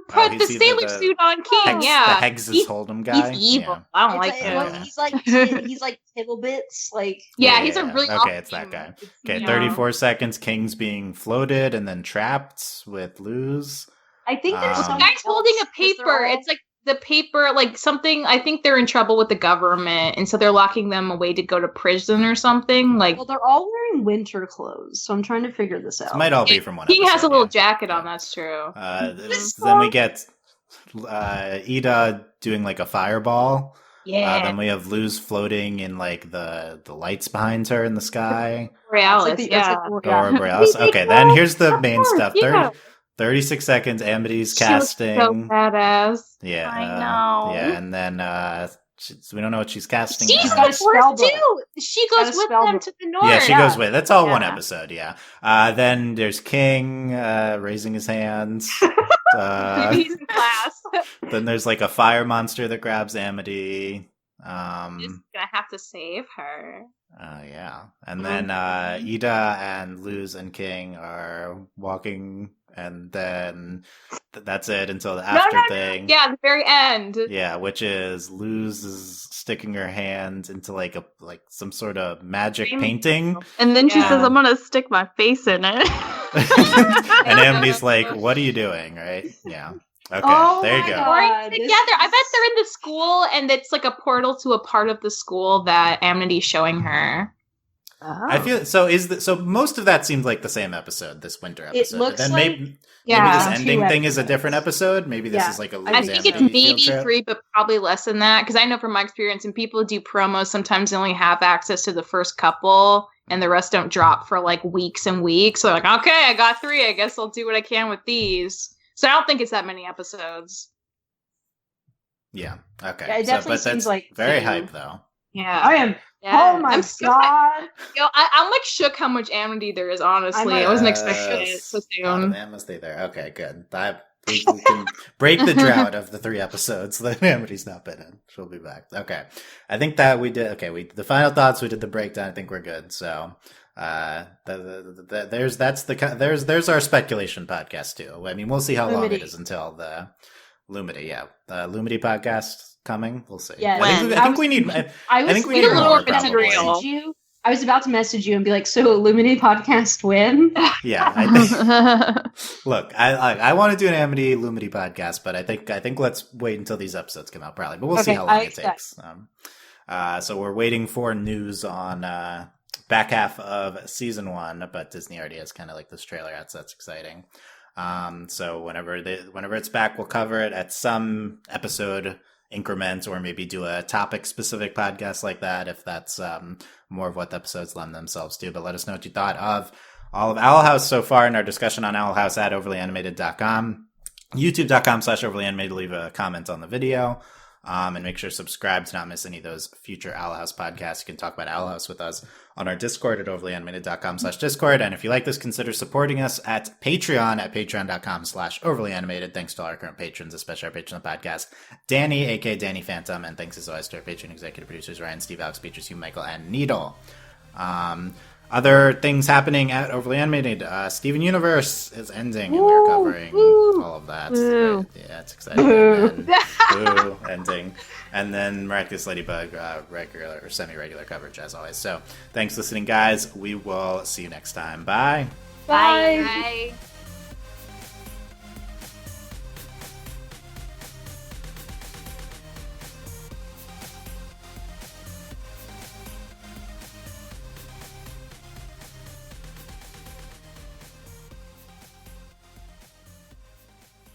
Put the sailor suit on King, Hex, yeah. The Hex's Hold'em guy. He's evil. Yeah. I don't like him. He's like Tibblebits, like He's a really okay. It's that guy. Okay, 34 seconds. King's being floated and then trapped with Luz. I think there's The some guy's holding a paper. It's like the paper, like something. I think they're in trouble with the government, and so they're locking them away to go to prison or something. Like, well, they're all wearing winter clothes, so I'm trying to figure this out. This might all be from one. King episode, has a little yeah. jacket on. That's true. Then we get Ida doing like a fireball. Yeah. Then we have Luz floating in like the lights behind her in the sky. Borealis, Aurora Borealis. Okay, then here's the main stuff. Yeah. 36 seconds. Amity's She looks casting. so badass. Yeah, I know. Yeah, and then we don't know what she's casting. She's now. the force too. She goes with them to the north. Yeah, she goes with. That's all one Yeah. episode. Yeah. Then there's King raising his hands. Maybe he's in class. Then there's like a fire monster that grabs Amity. Just gonna have to save her. Yeah. And then Ida and Luz and King are walking, and then that's it until the after thing. Yeah, the very end. Yeah, which is Luz is sticking her hand into like some sort of magic painting. And then she Yeah. says, I'm going to stick my face in it. And Amity's like, what are you doing? Right? Yeah. Okay, Oh there you my go. God. Right this together. I is- bet they're in the school, and it's like a portal to a part of the school that Amity's showing her. I feel so most of that seems like the same episode, this winter episode. looks But then like- maybe Yeah, this 2 ending thing is a episodes. different episode. Maybe this Yeah. is like a I think it's Luz&Amity maybe field trip. 3, but probably less than that. Because I know from my experience, when people do promos, sometimes they only have access to the first couple, and the rest don't drop for like weeks and weeks. So like, okay, I got 3. I guess I'll do what I can with these. So I don't think it's that many episodes. Yeah. Okay. Yeah, it definitely but that's seems like very 2. hype though. Yeah. I am. Yeah. Oh my I'm so god! I'm like shook how much Amity there is. Honestly, I wasn't expecting it so A lot of soon. Amity there. Okay, good. We can break the drought of the 3 episodes that Amity's not been in. She'll be back. Okay. I think that we did. Okay, the final thoughts. We did the breakdown. I think we're good. So, there's our speculation podcast too. I mean, we'll see how long it Lumity. is until the Lumity. Yeah, the Lumity podcast coming. We'll see. Yeah, I think we need. I think we was need a more, little bit probably. message you. I was about to message you and be like, "So, Illuminati podcast win?" Yeah. I think, look, I want to do an Amity Lumity podcast, but I think let's wait until these episodes come out, probably. But we'll see Okay, how long I it accept. takes. So we're waiting for news on back half of season 1, but Disney already has kind of like this trailer out, so that's exciting. So whenever it's back, we'll cover it at some episode increments, or maybe do a topic specific podcast like that if that's more of what the episodes lend themselves to. But let us know what you thought of all of Owl House so far in our discussion on Owl House at overlyanimated.com, youtube.com/overlyanimated. Leave a comment on the video. And make sure to subscribe to not miss any of those future Owl House podcasts. You can talk about Owl House with us on our Discord at overlyanimated.com/Discord. And if you like this, consider supporting us at Patreon at patreon.com/overlyanimated. Thanks to all our current patrons, especially our patron of the podcast, Danny, aka Danny Phantom. And thanks as always to our patron executive producers, Ryan, Steve, Alex, Beatrice, Hugh, Michael, and Needle. Other things happening at Overly Animated. Steven Universe is ending, and we're covering all of that. Woo. Yeah, it's exciting. And then, ending. And then Miraculous Ladybug, regular or semi-regular coverage, as always. So thanks for listening, guys. We will see you next time. Bye. Bye.